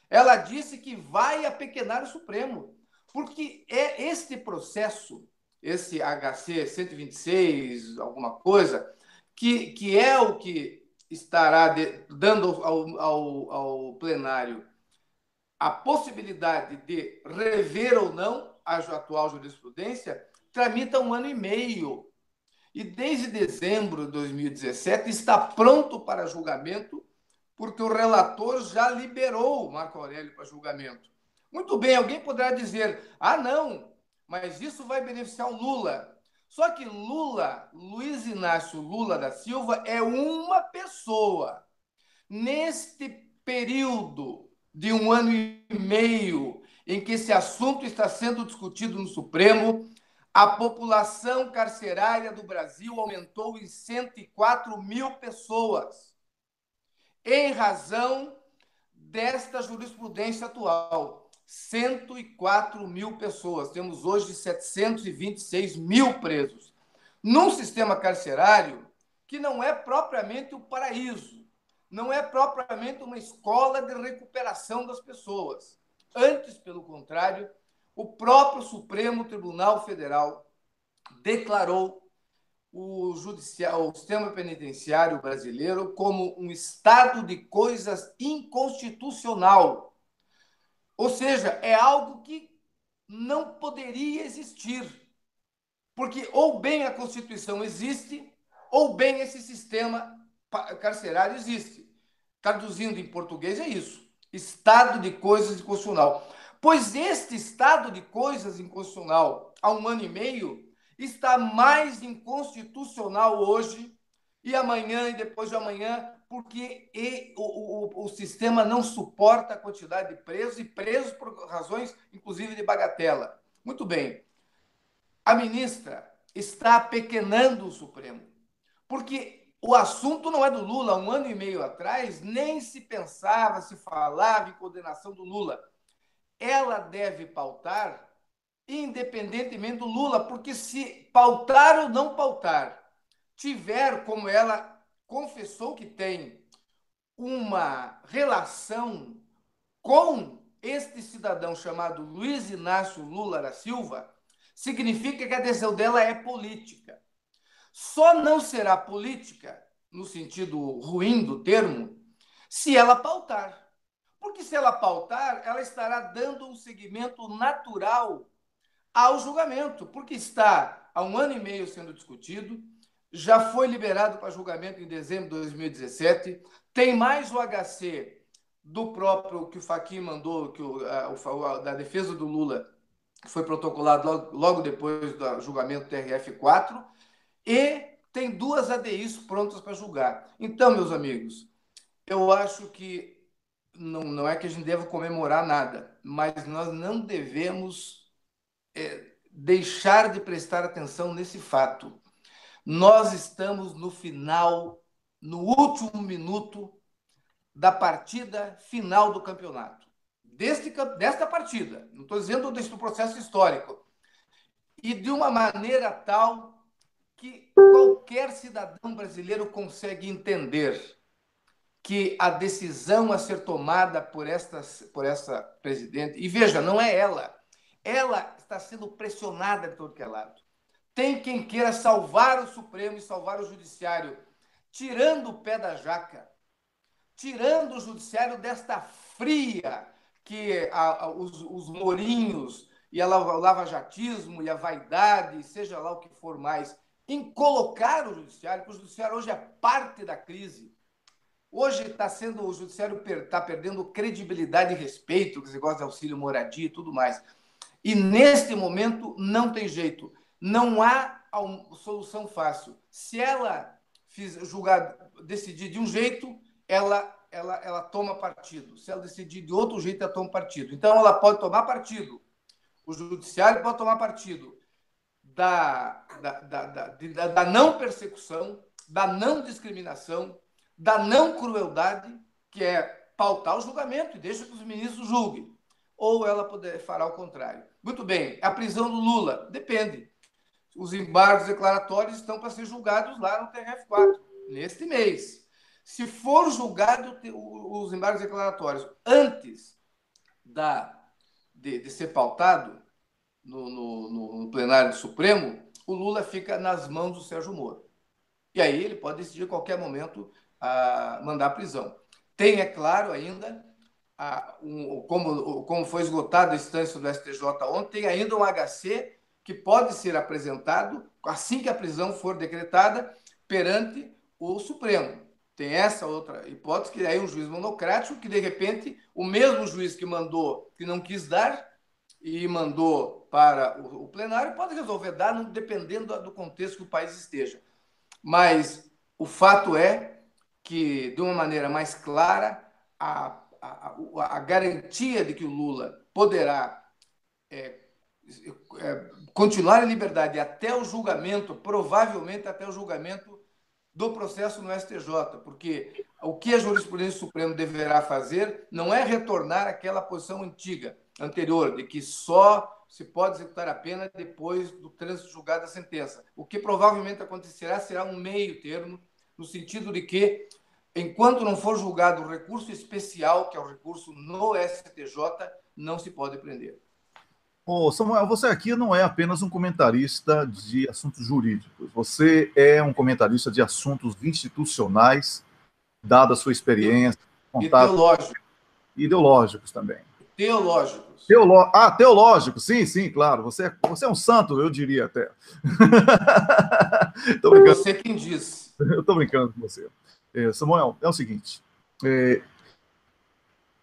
ela disse que vai apequenar o Supremo. Porque é este processo, esse HC 126, alguma coisa, que é o que estará dando ao plenário a possibilidade de rever ou não a atual jurisprudência, tramita 1 ano e meio. E desde dezembro de 2017 está pronto para julgamento, porque o relator já liberou Marco Aurélio para julgamento. Muito bem, alguém poderá dizer, não, mas isso vai beneficiar o Lula. Só que Luiz Inácio Lula da Silva, é uma pessoa. Neste período de 1 ano e meio em que esse assunto está sendo discutido no Supremo, a população carcerária do Brasil aumentou em 104 mil pessoas, em razão desta jurisprudência atual. 104 mil pessoas. Temos hoje 726 mil presos. Num sistema carcerário que não é propriamente o paraíso, não é propriamente uma escola de recuperação das pessoas. Antes, pelo contrário, o próprio Supremo Tribunal Federal declarou o sistema penitenciário brasileiro como um estado de coisas inconstitucional. Ou seja, é algo que não poderia existir. Porque ou bem a Constituição existe, ou bem esse sistema carcerário existe. Traduzindo em português é isso. Estado de coisas inconstitucional. Pois este estado de coisas inconstitucional, há 1 ano e meio, está mais inconstitucional hoje e amanhã e depois de amanhã, porque o sistema não suporta a quantidade de presos e presos por razões, inclusive, de bagatela. Muito bem. A ministra está apequenando o Supremo, porque o assunto não é do Lula. 1 ano e meio atrás, nem se pensava, se falava em condenação do Lula. Ela deve pautar independentemente do Lula, porque se pautar ou não pautar, tiver, como ela confessou que tem, uma relação com este cidadão chamado Luiz Inácio Lula da Silva, significa que a decisão dela é política. Só não será política, no sentido ruim do termo, se ela pautar. Porque se ela pautar, ela estará dando um seguimento natural ao julgamento, porque está há 1 ano e meio sendo discutido, já foi liberado para julgamento em dezembro de 2017, tem mais o HC do próprio que o Fachin mandou, da defesa do Lula, que foi protocolado logo depois do julgamento do TRF4, e tem 2 ADIs prontas para julgar. Então, meus amigos, eu acho que não é que a gente deva comemorar nada, mas nós não devemos deixar de prestar atenção nesse fato. Nós estamos no final, no último minuto da partida final do campeonato. Desta partida, não estou dizendo deste processo histórico, e de uma maneira tal que qualquer cidadão brasileiro consegue entender que a decisão a ser tomada por essa presidente, e veja, não é ela está sendo pressionada de todo que é lado. Tem quem queira salvar o Supremo e salvar o Judiciário, tirando o pé da jaca, tirando o Judiciário desta fria que os morinhos e o lavajatismo e a vaidade, seja lá o que for mais, em colocar o Judiciário, porque o Judiciário hoje é parte da crise. Hoje o Judiciário está perdendo credibilidade e respeito, que você gosta de auxílio moradia e tudo mais. E neste momento não tem jeito. Não há solução fácil. Se ela decidir de um jeito, ela toma partido. Se ela decidir de outro jeito, ela toma partido. Então, ela pode tomar partido. O Judiciário pode tomar partido da não persecução, da não discriminação, da não crueldade, que é pautar o julgamento e deixa que os ministros julguem. Ou ela fará o contrário. Muito bem, a prisão do Lula, depende. Os embargos declaratórios estão para ser julgados lá no TRF4, neste mês. Se for julgado os embargos declaratórios antes de ser pautado no plenário do Supremo, o Lula fica nas mãos do Sérgio Moro. E aí ele pode decidir a qualquer momento mandar a prisão. Tem, é claro, ainda, como foi esgotada a instância do STJ ontem, tem ainda um HC que pode ser apresentado assim que a prisão for decretada perante o Supremo. Tem essa outra hipótese, que aí um juiz monocrático, que de repente o mesmo juiz que mandou, que não quis dar, e mandou para o plenário, pode resolver dar, dependendo do contexto que o país esteja. Mas o fato é que, de uma maneira mais clara, a garantia de que o Lula poderá continuar em liberdade até o julgamento, provavelmente até o julgamento do processo no STJ, porque o que a jurisprudência do Supremo deverá fazer não é retornar àquela posição anterior, de que só se pode executar a pena depois do trânsito julgado da sentença. O que provavelmente acontecerá será um meio termo, no sentido de que, enquanto não for julgado o recurso especial, que é o recurso no STJ, não se pode prender. Ô, Samuel, você aqui não é apenas um comentarista de assuntos jurídicos, você é um comentarista de assuntos institucionais, dada a sua experiência, contato, ideológicos também. Teológicos. Teológicos, sim, claro. Você é um santo, eu diria até. Tô brincando. Você quem diz. Eu estou brincando com você. Samuel, é o seguinte,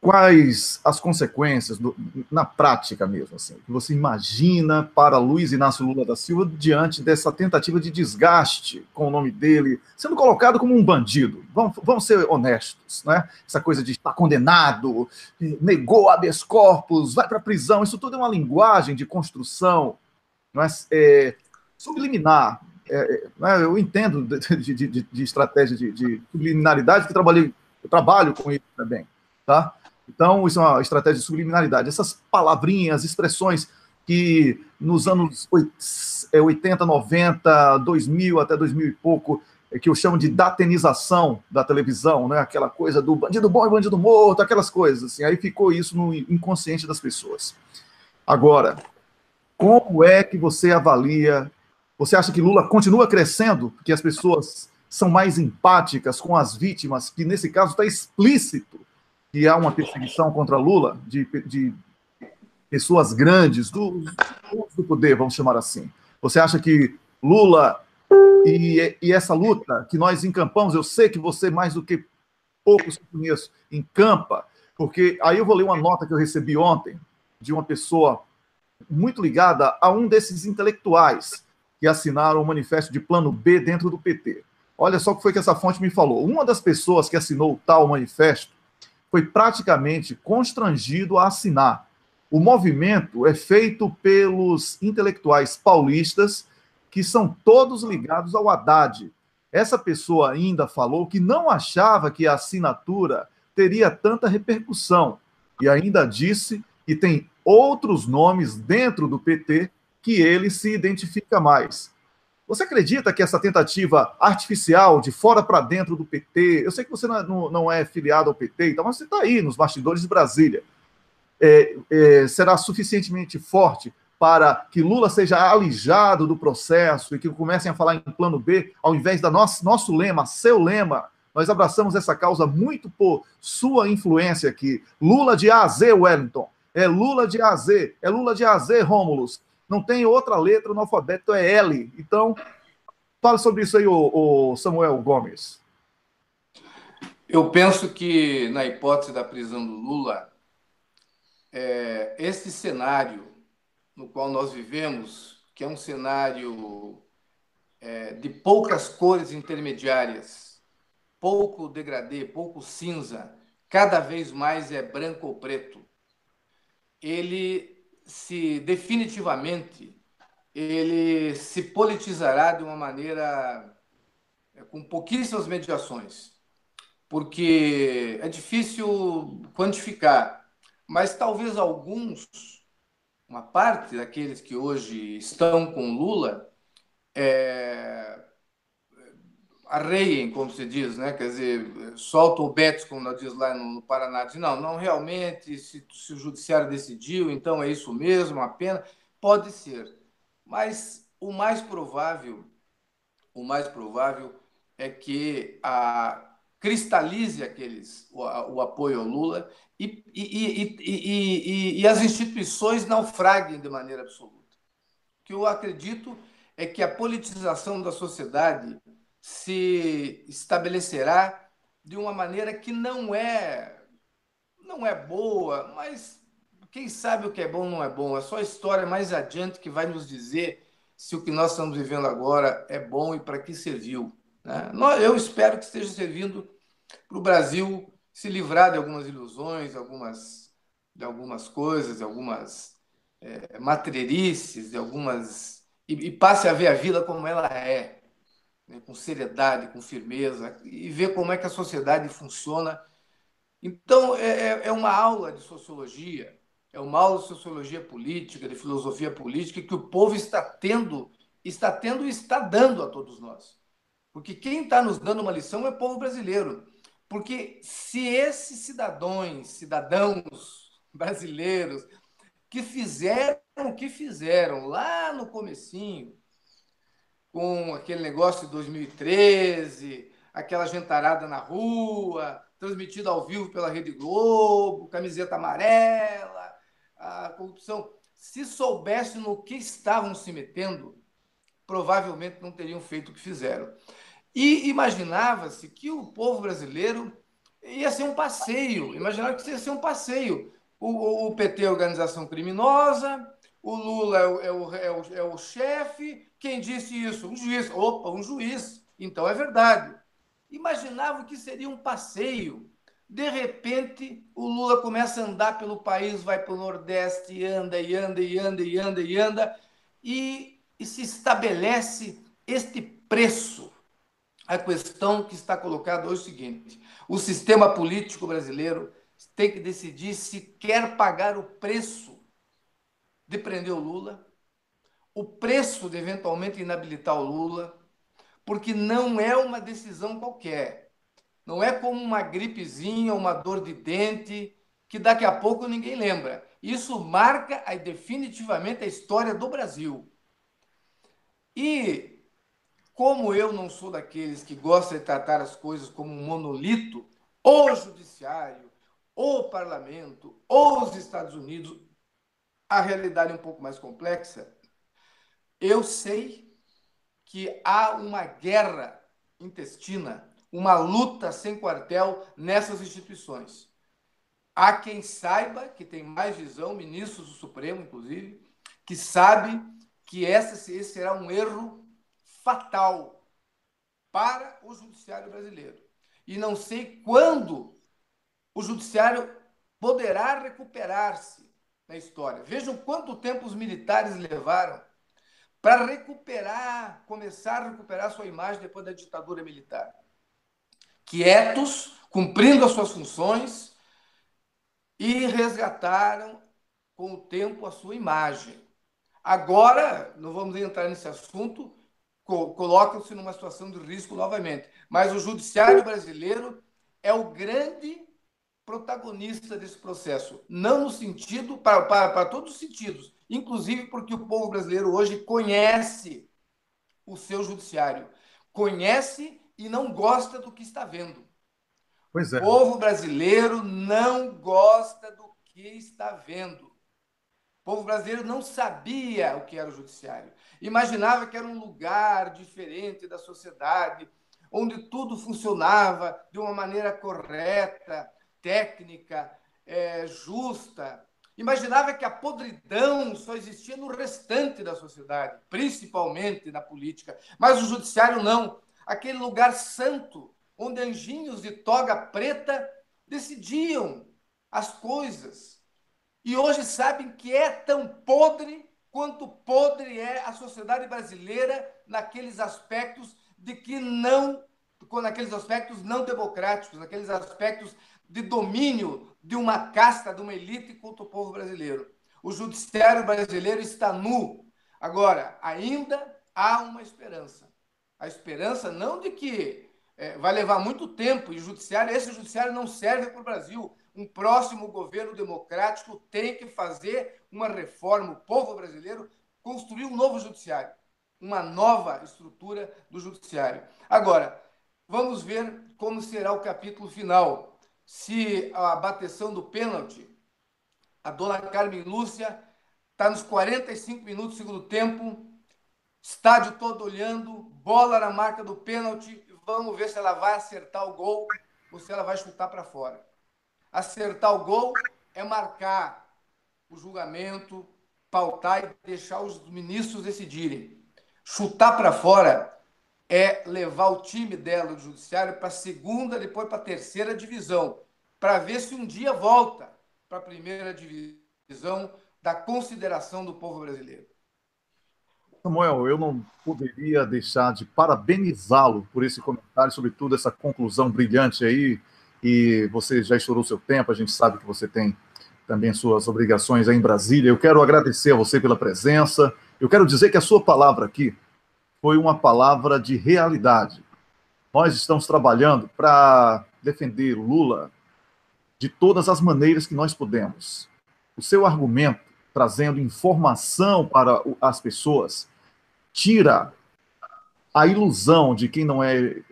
quais as consequências, na prática mesmo, assim, que você imagina para Luiz Inácio Lula da Silva diante dessa tentativa de desgaste com o nome dele, sendo colocado como um bandido? Vamos ser honestos, né? Essa coisa de estar condenado, negou habeas corpus, vai para a prisão, isso tudo é uma linguagem de construção, não é? Subliminar. Eu entendo de estratégia de subliminaridade, que eu trabalho com isso também, tá? Então, isso é uma estratégia de subliminaridade. Essas palavrinhas, expressões que nos anos 80, 90, 2000, até 2000 e pouco, que eu chamo de datenização da televisão, né? Aquela coisa do bandido bom e bandido morto, aquelas coisas, assim. Aí ficou isso no inconsciente das pessoas. Agora, como é que você avalia? Você acha que Lula continua crescendo, porque as pessoas são mais empáticas com as vítimas, que nesse caso está explícito que há uma perseguição contra Lula, de pessoas grandes, do poder, vamos chamar assim. Você acha que Lula e essa luta que nós encampamos, eu sei que você, mais do que poucos que conheço, encampa porque aí eu vou ler uma nota que eu recebi ontem de uma pessoa muito ligada a um desses intelectuais que assinaram o manifesto de Plano B dentro do PT. Olha só o que foi que essa fonte me falou. Uma das pessoas que assinou o tal manifesto foi praticamente constrangido a assinar. O movimento é feito pelos intelectuais paulistas, que são todos ligados ao Haddad. Essa pessoa ainda falou que não achava que a assinatura teria tanta repercussão, e ainda disse que tem outros nomes dentro do PT que ele se identifica mais. Você acredita que essa tentativa artificial de fora para dentro do PT, eu sei que você não é filiado ao PT, então, mas você está aí nos bastidores de Brasília, será suficientemente forte para que Lula seja alijado do processo e que comecem a falar em plano B, ao invés da nosso lema, seu lema? Nós abraçamos essa causa muito por sua influência aqui. Lula de A a Z, Wellington. É Lula de A a Z. É Lula de A a Z, Rômulus. Não tem outra letra no alfabeto, é L. Então, fala sobre isso aí, o Samuel Gomes. Eu penso que, na hipótese da prisão do Lula, esse cenário no qual nós vivemos, que é um cenário de poucas cores intermediárias, pouco degradê, pouco cinza, cada vez mais é branco ou preto, ele definitivamente se politizará de uma maneira com pouquíssimas mediações, porque é difícil quantificar, mas talvez uma parte daqueles que hoje estão com Lula arreiem, como se diz, né? Quer dizer, solta o Betis, como nós diz lá no Paraná, diz, não realmente, se o judiciário decidiu, então é isso mesmo, a pena, pode ser. Mas o mais provável é que cristalize o apoio ao Lula e as instituições naufraguem de maneira absoluta. O que eu acredito é que a politização da sociedade se estabelecerá de uma maneira que não é boa, mas quem sabe o que é bom não é bom. É só a história mais adiante que vai nos dizer se o que nós estamos vivendo agora é bom e para que serviu, né? Eu espero que esteja servindo para o Brasil se livrar de algumas ilusões, de algumas coisas, de algumas matreirices, e passe a ver a vida como ela é, né, com seriedade, com firmeza, e ver como é que a sociedade funciona. Então, é uma aula de sociologia, é uma aula de sociologia política, de filosofia política, que o povo está tendo e está dando a todos nós. Porque quem está nos dando uma lição é o povo brasileiro. Porque se esses cidadãos brasileiros que fizeram o que fizeram lá no comecinho, com aquele negócio de 2013, aquela gentarada na rua, transmitida ao vivo pela Rede Globo, camiseta amarela, a corrupção. Se soubessem no que estavam se metendo, provavelmente não teriam feito o que fizeram. E imaginava-se que o povo brasileiro ia ser um passeio, imaginava que ia ser um passeio. O PT é organização criminosa, o Lula é o chefe. Quem disse isso? Um juiz. Opa, um juiz. Então é verdade. Imaginava que seria um passeio. De repente, o Lula começa a andar pelo país, vai para o Nordeste, e anda, e se estabelece este preço. A questão que está colocada hoje é o seguinte: o sistema político brasileiro tem que decidir se quer pagar o preço de prender o Lula, o preço de eventualmente inabilitar o Lula, porque não é uma decisão qualquer. Não é como uma gripezinha, uma dor de dente, que daqui a pouco ninguém lembra. Isso marca definitivamente a história do Brasil. E como eu não sou daqueles que gostam de tratar as coisas como um monolito, o judiciário, o parlamento, ou os Estados Unidos, a realidade é um pouco mais complexa, eu sei que há uma guerra intestina, uma luta sem quartel nessas instituições. Há quem saiba, que tem mais visão, ministros do Supremo, inclusive, que sabe que esse será um erro fatal para o judiciário brasileiro. E não sei quando o judiciário poderá recuperar-se na história. Vejam quanto tempo os militares levaram para começar a recuperar sua imagem depois da ditadura militar. Quietos, cumprindo as suas funções, e resgataram com o tempo a sua imagem. Agora, não vamos entrar nesse assunto, colocam-se numa situação de risco novamente. Mas o judiciário brasileiro é o grande protagonista desse processo, não no sentido, para todos os sentidos, inclusive porque o povo brasileiro hoje conhece o seu judiciário, conhece e não gosta do que está vendo. Pois é. O povo brasileiro não gosta do que está vendo. O povo brasileiro não sabia o que era o judiciário. Imaginava que era um lugar diferente da sociedade, onde tudo funcionava de uma maneira correta, técnica, justa. Imaginava que a podridão só existia no restante da sociedade, principalmente na política. Mas o judiciário não. Aquele lugar santo, onde anjinhos de toga preta decidiam as coisas. E hoje sabem que é tão podre quanto podre é a sociedade brasileira naqueles aspectos naqueles aspectos não democráticos, naqueles aspectos de domínio de uma casta, de uma elite contra o povo brasileiro. O judiciário brasileiro está nu. Agora, ainda há uma esperança. A esperança não de que vai levar muito tempo, e esse judiciário não serve para o Brasil. Um próximo governo democrático tem que fazer uma reforma. O povo brasileiro construir um novo judiciário, uma nova estrutura do judiciário. Agora, vamos ver como será o capítulo final. Se a bateção do pênalti, a dona Carmen Lúcia está nos 45 minutos do segundo tempo, estádio todo olhando, bola na marca do pênalti, vamos ver se ela vai acertar o gol ou se ela vai chutar para fora. Acertar o gol é marcar o julgamento, pautar e deixar os ministros decidirem. Chutar para fora é levar o time dela, do judiciário, para a segunda, depois para a terceira divisão, para ver se um dia volta para a primeira divisão da consideração do povo brasileiro. Samuel, eu não poderia deixar de parabenizá-lo por esse comentário, sobretudo essa conclusão brilhante aí, e você já estourou seu tempo, a gente sabe que você tem também suas obrigações aí em Brasília. Eu quero agradecer a você pela presença, eu quero dizer que a sua palavra aqui foi uma palavra de realidade. Nós estamos trabalhando para defender Lula de todas as maneiras que nós podemos. O seu argumento, trazendo informação para as pessoas, tira a ilusão de quem não é,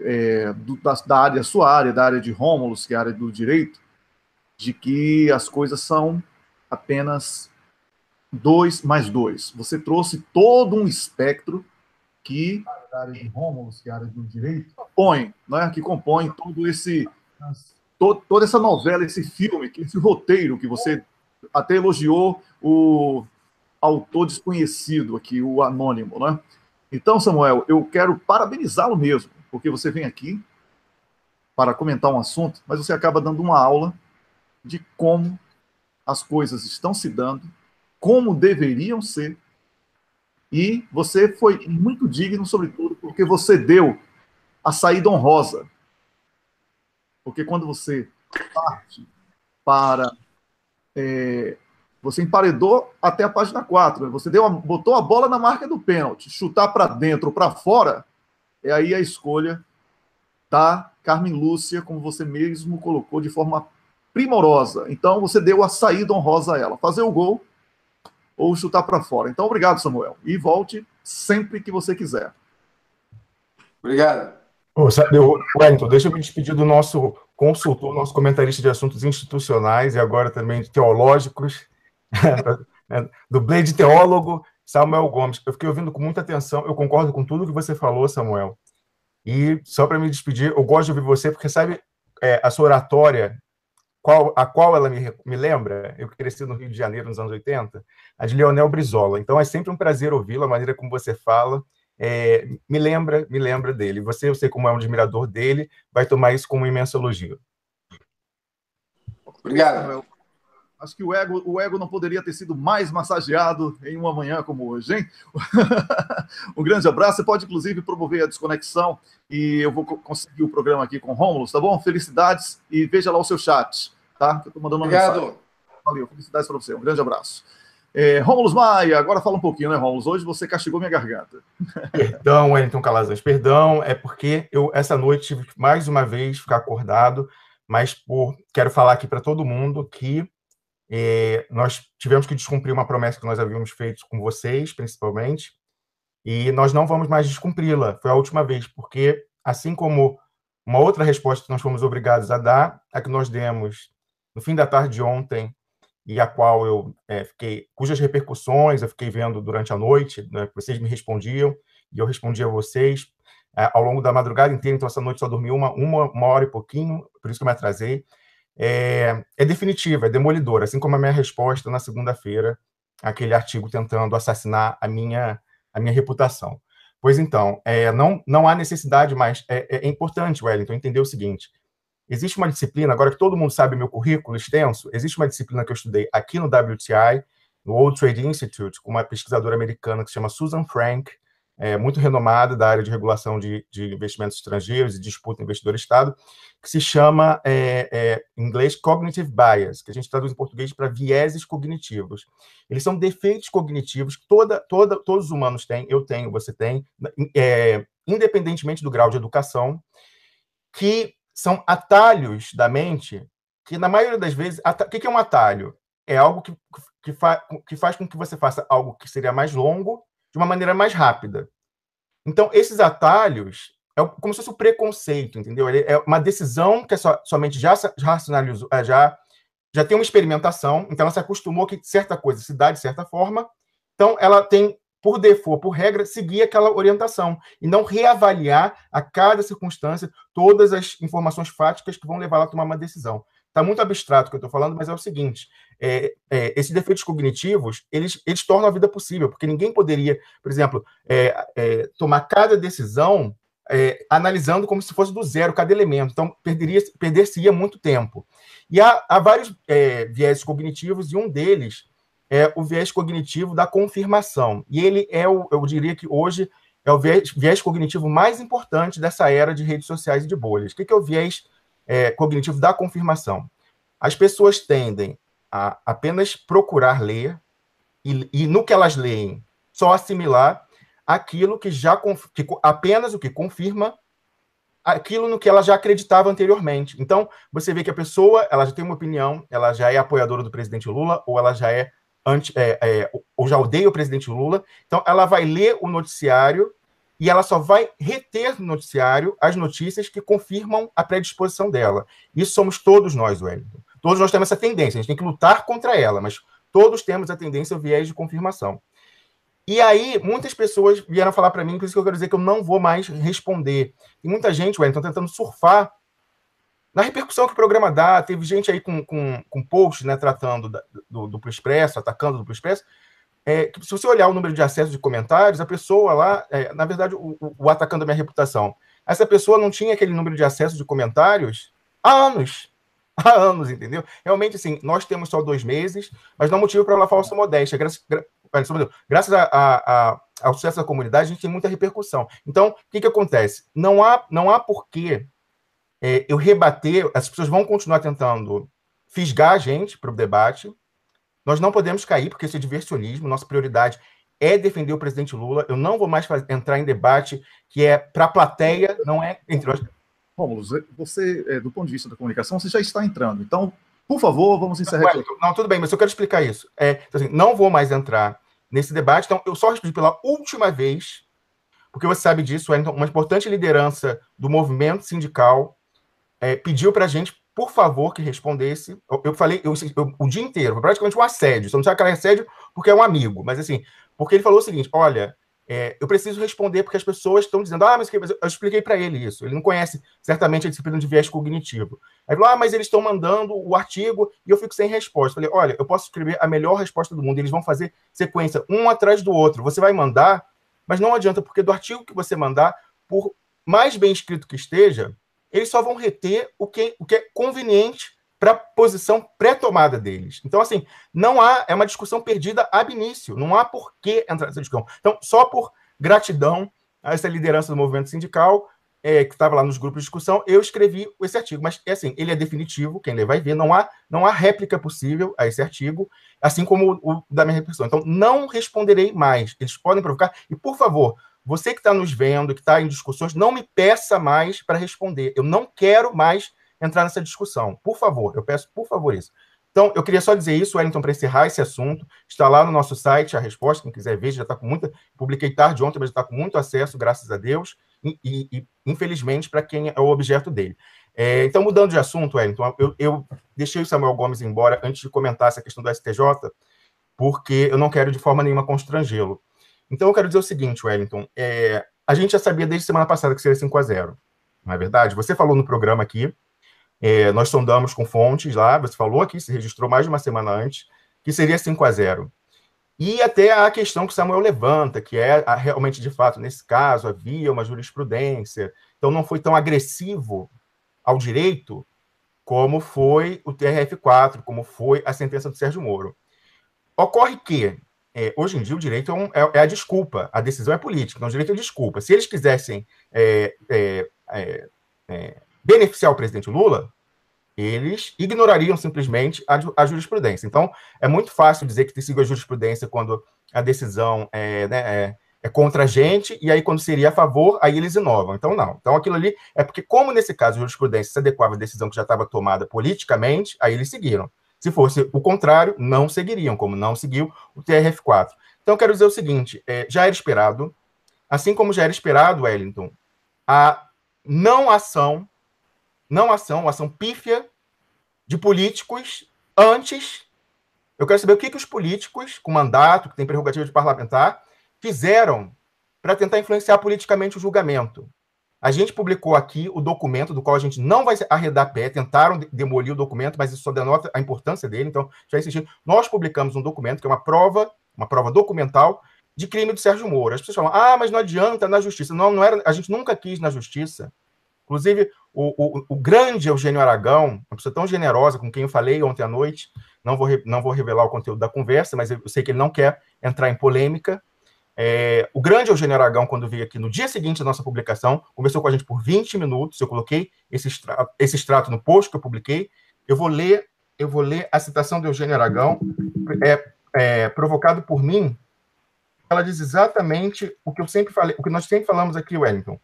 da área, sua área, da área de Rômulo, que é a área do direito, de que as coisas são apenas 2 mais 2. Você trouxe todo um espectro que a área de Rômulo, que é a área do direito, que compõe toda essa novela, esse filme, esse roteiro que você até elogiou o autor desconhecido aqui, o anônimo, né? Então, Samuel, eu quero parabenizá-lo mesmo, porque você vem aqui para comentar um assunto, mas você acaba dando uma aula de como as coisas estão se dando, como deveriam ser, e você foi muito digno, sobretudo, porque você deu a saída honrosa. Porque quando você parte para... você emparedou até a página 4, você botou a bola na marca do pênalti, chutar para dentro ou para fora, é aí a escolha da Carmen Lúcia, como você mesmo colocou, de forma primorosa. Então, você deu a saída honrosa a ela, fazer o gol ou chutar para fora. Então, obrigado, Samuel. E volte sempre que você quiser. Obrigado. Wellington, deixa eu me despedir do nosso consultor, nosso comentarista de assuntos institucionais e agora também teológicos, do Blade teólogo, Samuel Gomes. Eu fiquei ouvindo com muita atenção, eu concordo com tudo que você falou, Samuel. E só para me despedir, eu gosto de ouvir você, porque, sabe, a sua oratória a qual ela me lembra? Eu cresci no Rio de Janeiro nos anos 80, a de Leonel Brizola. Então é sempre um prazer ouvi-la, a maneira como você fala. Me lembra dele. Você, eu sei como é um admirador dele, vai tomar isso como um imenso elogio. Obrigado. Acho que o ego não poderia ter sido mais massageado em uma manhã como hoje, hein? Um grande abraço. Você pode, inclusive, promover a desconexão e eu vou conseguir o programa aqui com o Rômulo, tá bom? Felicidades e veja lá o seu chat, tá? Eu tô mandando uma mensagem. Valeu, felicidades para você. Um grande abraço. Rômulo Maia, agora fala um pouquinho, né, Rômulo? Hoje você castigou minha garganta. Perdão, Wellington Calazans, perdão, é porque eu, essa noite, tive que mais uma vez ficar acordado, mas quero falar aqui para todo mundo que nós tivemos que descumprir uma promessa que nós havíamos feito com vocês, principalmente, e nós não vamos mais descumpri-la. Foi a última vez, porque, assim como uma outra resposta que nós fomos obrigados a dar, a que nós demos no fim da tarde de ontem, e a qual eu cujas repercussões eu fiquei vendo durante a noite, né, vocês me respondiam, e eu respondia a vocês ao longo da madrugada inteira, então essa noite só dormi uma hora e pouquinho, por isso que eu me atrasei. É definitiva, é demolidora, assim como a minha resposta na segunda-feira, aquele artigo tentando assassinar a minha reputação. Pois então, não há necessidade mais. É importante, Wellington, entender o seguinte: existe uma disciplina, agora que todo mundo sabe meu currículo extenso, existe uma disciplina que eu estudei aqui no WTI, no World Trade Institute, com uma pesquisadora americana que se chama Susan Frank, muito renomada da área de regulação de investimentos estrangeiros e disputa investidor-estado, que se chama, em inglês, Cognitive Bias, que a gente traduz em português para vieses cognitivos. Eles são defeitos cognitivos que todos os humanos têm, eu tenho, você tem, independentemente do grau de educação, que são atalhos da mente, que na maioria das vezes... O que é um atalho? É algo que faz com que você faça algo que seria mais longo, de uma maneira mais rápida. Então, esses atalhos é como se fosse o preconceito, entendeu? Ele é uma decisão que somente já racionalizou, já tem uma experimentação, então ela se acostumou que certa coisa se dá de certa forma, então ela tem, por default, por regra, seguir aquela orientação e não reavaliar a cada circunstância todas as informações fáticas que vão levar ela a tomar uma decisão. Está muito abstrato o que eu estou falando, mas é o seguinte: esses defeitos cognitivos, eles tornam a vida possível, porque ninguém poderia, por exemplo, tomar cada decisão analisando como se fosse do zero cada elemento. Então, perder-se-ia muito tempo. E há vários viés cognitivos, e um deles é o viés cognitivo da confirmação. E ele eu diria que hoje é o viés cognitivo mais importante dessa era de redes sociais e de bolhas. O que é o viés cognitivo da confirmação? As pessoas tendem a apenas procurar ler e no que elas leem, só assimilar aquilo que apenas o que confirma aquilo no que ela já acreditava anteriormente. Então, você vê que a pessoa, ela já tem uma opinião, ela já é apoiadora do presidente Lula, ou ela já ou já odeia o presidente Lula, então ela vai ler o noticiário e ela só vai reter no noticiário as notícias que confirmam a predisposição dela. Isso somos todos nós, Wellington. Todos nós temos essa tendência, a gente tem que lutar contra ela, mas todos temos a tendência ao viés de confirmação. E aí, muitas pessoas vieram falar para mim, por isso que eu quero dizer que eu não vou mais responder. Tem muita gente, Wellington, tentando surfar na repercussão que o programa dá. Teve gente aí com posts, né, tratando do Duplo Expresso, atacando o Duplo Expresso. Se você olhar o número de acessos de comentários, a pessoa lá, na verdade, o atacando a minha reputação, essa pessoa não tinha aquele número de acessos de comentários há anos. Há anos, entendeu? Realmente, assim, nós temos só 2 meses, mas não motivo para uma falsa modéstia. Graças ao sucesso da comunidade, a gente tem muita repercussão. Então, o que acontece? Não há porquê eu rebater, as pessoas vão continuar tentando fisgar a gente para o debate. Nós não podemos cair, porque isso é diversionismo. Nossa prioridade é defender o presidente Lula. Eu não vou mais entrar em debate que é para a plateia, não é entre nós. Rômulo, você, do ponto de vista da comunicação, você já está entrando. Então, por favor, vamos encerrar aqui. Não, tudo bem, mas eu quero explicar isso. Então, assim, não vou mais entrar nesse debate. Então, eu só respondi pela última vez, porque você sabe disso, Wellington, uma importante liderança do movimento sindical pediu para a gente, por favor, que respondesse. Eu falei o dia inteiro, foi praticamente um assédio. Você não sabe que era assédio porque é um amigo, mas assim, porque ele falou o seguinte: olha, eu preciso responder porque as pessoas estão dizendo, mas eu expliquei para ele isso, ele não conhece certamente a disciplina de viés cognitivo. Aí falou, mas eles estão mandando o artigo e eu fico sem resposta. Falei, olha, eu posso escrever a melhor resposta do mundo, eles vão fazer sequência um atrás do outro, você vai mandar, mas não adianta, porque do artigo que você mandar, por mais bem escrito que esteja, eles só vão reter o que é conveniente para a posição pré-tomada deles. Então, assim, é uma discussão perdida ab início, não há por que entrar nessa discussão. Então, só por gratidão a essa liderança do movimento sindical, que estava lá nos grupos de discussão, eu escrevi esse artigo, mas, assim, ele é definitivo, quem ler vai ver, não há réplica possível a esse artigo, assim como o da minha repercussão. Então, não responderei mais, eles podem provocar, e, por favor, você que está nos vendo, que está em discussões, não me peça mais para responder, eu não quero mais entrar nessa discussão. Por favor, eu peço, por favor, isso. Então, eu queria só dizer isso, Wellington, para encerrar esse assunto. Está lá no nosso site a resposta, quem quiser ver, já está com muita... Publiquei tarde ontem, mas já está com muito acesso, graças a Deus, e infelizmente, para quem é o objeto dele. Então, mudando de assunto, Wellington, eu deixei o Samuel Gomes embora antes de comentar essa questão do STJ, porque eu não quero de forma nenhuma constrangê-lo. Então, eu quero dizer o seguinte, Wellington, a gente já sabia desde semana passada que seria 5-0, não é verdade? Você falou no programa aqui, nós sondamos com fontes lá, você falou aqui, se registrou mais de uma semana antes, que seria 5-0. E até a questão que o Samuel levanta, que realmente, de fato, nesse caso, havia uma jurisprudência, então não foi tão agressivo ao direito como foi o TRF4, como foi a sentença do Sérgio Moro. Ocorre que, hoje em dia, o direito é a desculpa, a decisão é política, então o direito é desculpa. Se eles quisessem beneficiar o presidente Lula, eles ignorariam simplesmente a jurisprudência. Então, é muito fácil dizer que siga a jurisprudência quando a decisão é contra a gente, e aí quando seria a favor, aí eles inovam. Então, não. Então, aquilo ali é porque, como nesse caso a jurisprudência se adequava à decisão que já estava tomada politicamente, aí eles seguiram. Se fosse o contrário, não seguiriam, como não seguiu o TRF4. Então, eu quero dizer o seguinte, já era esperado, assim como já era esperado, Wellington, a ação pífia de políticos antes. Eu quero saber o que os políticos com mandato, que tem prerrogativa de parlamentar, fizeram para tentar influenciar politicamente o julgamento. A gente publicou aqui o documento, do qual a gente não vai arredar pé, tentaram demolir o documento, mas isso só denota a importância dele, então, já insistindo, nós publicamos um documento que é uma prova documental de crime do Sérgio Moro. As pessoas falam, mas não adianta na justiça. Não era, a gente nunca quis na justiça. Inclusive, o grande Eugênio Aragão, uma pessoa tão generosa com quem eu falei ontem à noite, não vou revelar o conteúdo da conversa, mas eu sei que ele não quer entrar em polêmica. O grande Eugênio Aragão, quando veio aqui no dia seguinte da nossa publicação, conversou com a gente por 20 minutos, eu coloquei esse extrato no post que eu publiquei, eu vou ler a citação do Eugênio Aragão, provocado por mim. Ela diz exatamente o que eu sempre falei, o que nós sempre falamos aqui, Wellington.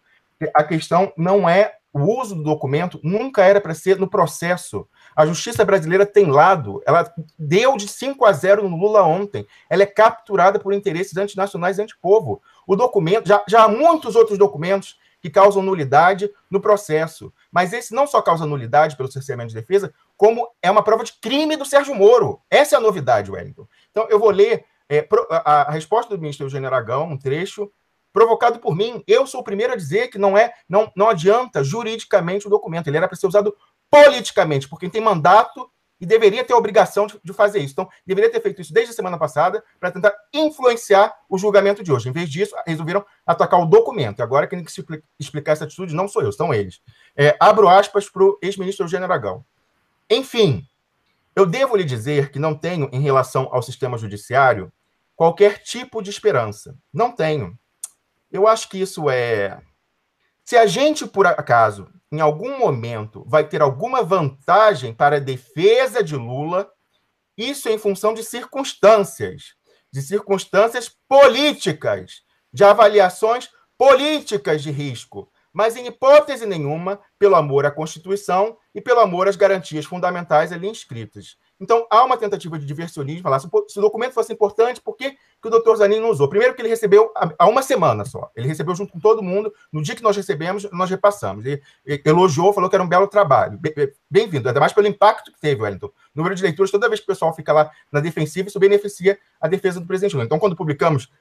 A questão não é o uso do documento, nunca era para ser no processo. A justiça brasileira tem lado, ela deu de 5-0 no Lula ontem, ela é capturada por interesses antinacionais e antipovo. O documento, já há muitos outros documentos que causam nulidade no processo, mas esse não só causa nulidade pelo cerceamento de defesa, como é uma prova de crime do Sérgio Moro. Essa é a novidade, Wellington. Então, eu vou ler a resposta do ministro Eugênio Aragão, um trecho, provocado por mim. Eu sou o primeiro a dizer que não adianta juridicamente o documento, ele era para ser usado politicamente, por quem tem mandato e deveria ter a obrigação de fazer isso. Então, deveria ter feito isso desde a semana passada para tentar influenciar o julgamento de hoje. Em vez disso, resolveram atacar o documento. Agora, quem tem que explicar essa atitude não sou eu, são eles. Abro aspas para o ex-ministro Eugênio Aragão. Enfim, eu devo lhe dizer que não tenho, em relação ao sistema judiciário, qualquer tipo de esperança. Não tenho. Eu acho que isso Se a gente, por acaso, em algum momento, vai ter alguma vantagem para a defesa de Lula, isso é em função de circunstâncias políticas, de avaliações políticas de risco, mas em hipótese nenhuma pelo amor à Constituição e pelo amor às garantias fundamentais ali inscritas. Então, há uma tentativa de diversionismo, falar, se o documento fosse importante, por que o doutor Zanin não usou? Primeiro que ele recebeu há uma semana só. Ele recebeu junto com todo mundo. No dia que nós recebemos, nós repassamos. Ele elogiou, falou que era um belo trabalho. Bem-vindo, ainda mais pelo impacto que teve, Wellington. O número de leituras, toda vez que o pessoal fica lá na defensiva, isso beneficia a defesa do presidente Lula. Então, quando publicamos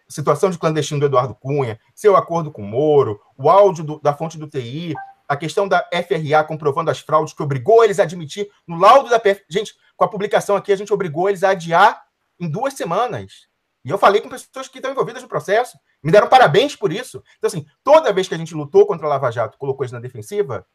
situação de clandestino do Eduardo Cunha, seu acordo com o Moro, o áudio da fonte do TI, a questão da FRA comprovando as fraudes que obrigou eles a admitir no laudo da PF. Gente, com a publicação aqui, a gente obrigou eles a adiar em 2 semanas. E eu falei com pessoas que estão envolvidas no processo, me deram parabéns por isso. Então, assim, toda vez que a gente lutou contra a Lava Jato, colocou isso na defensiva,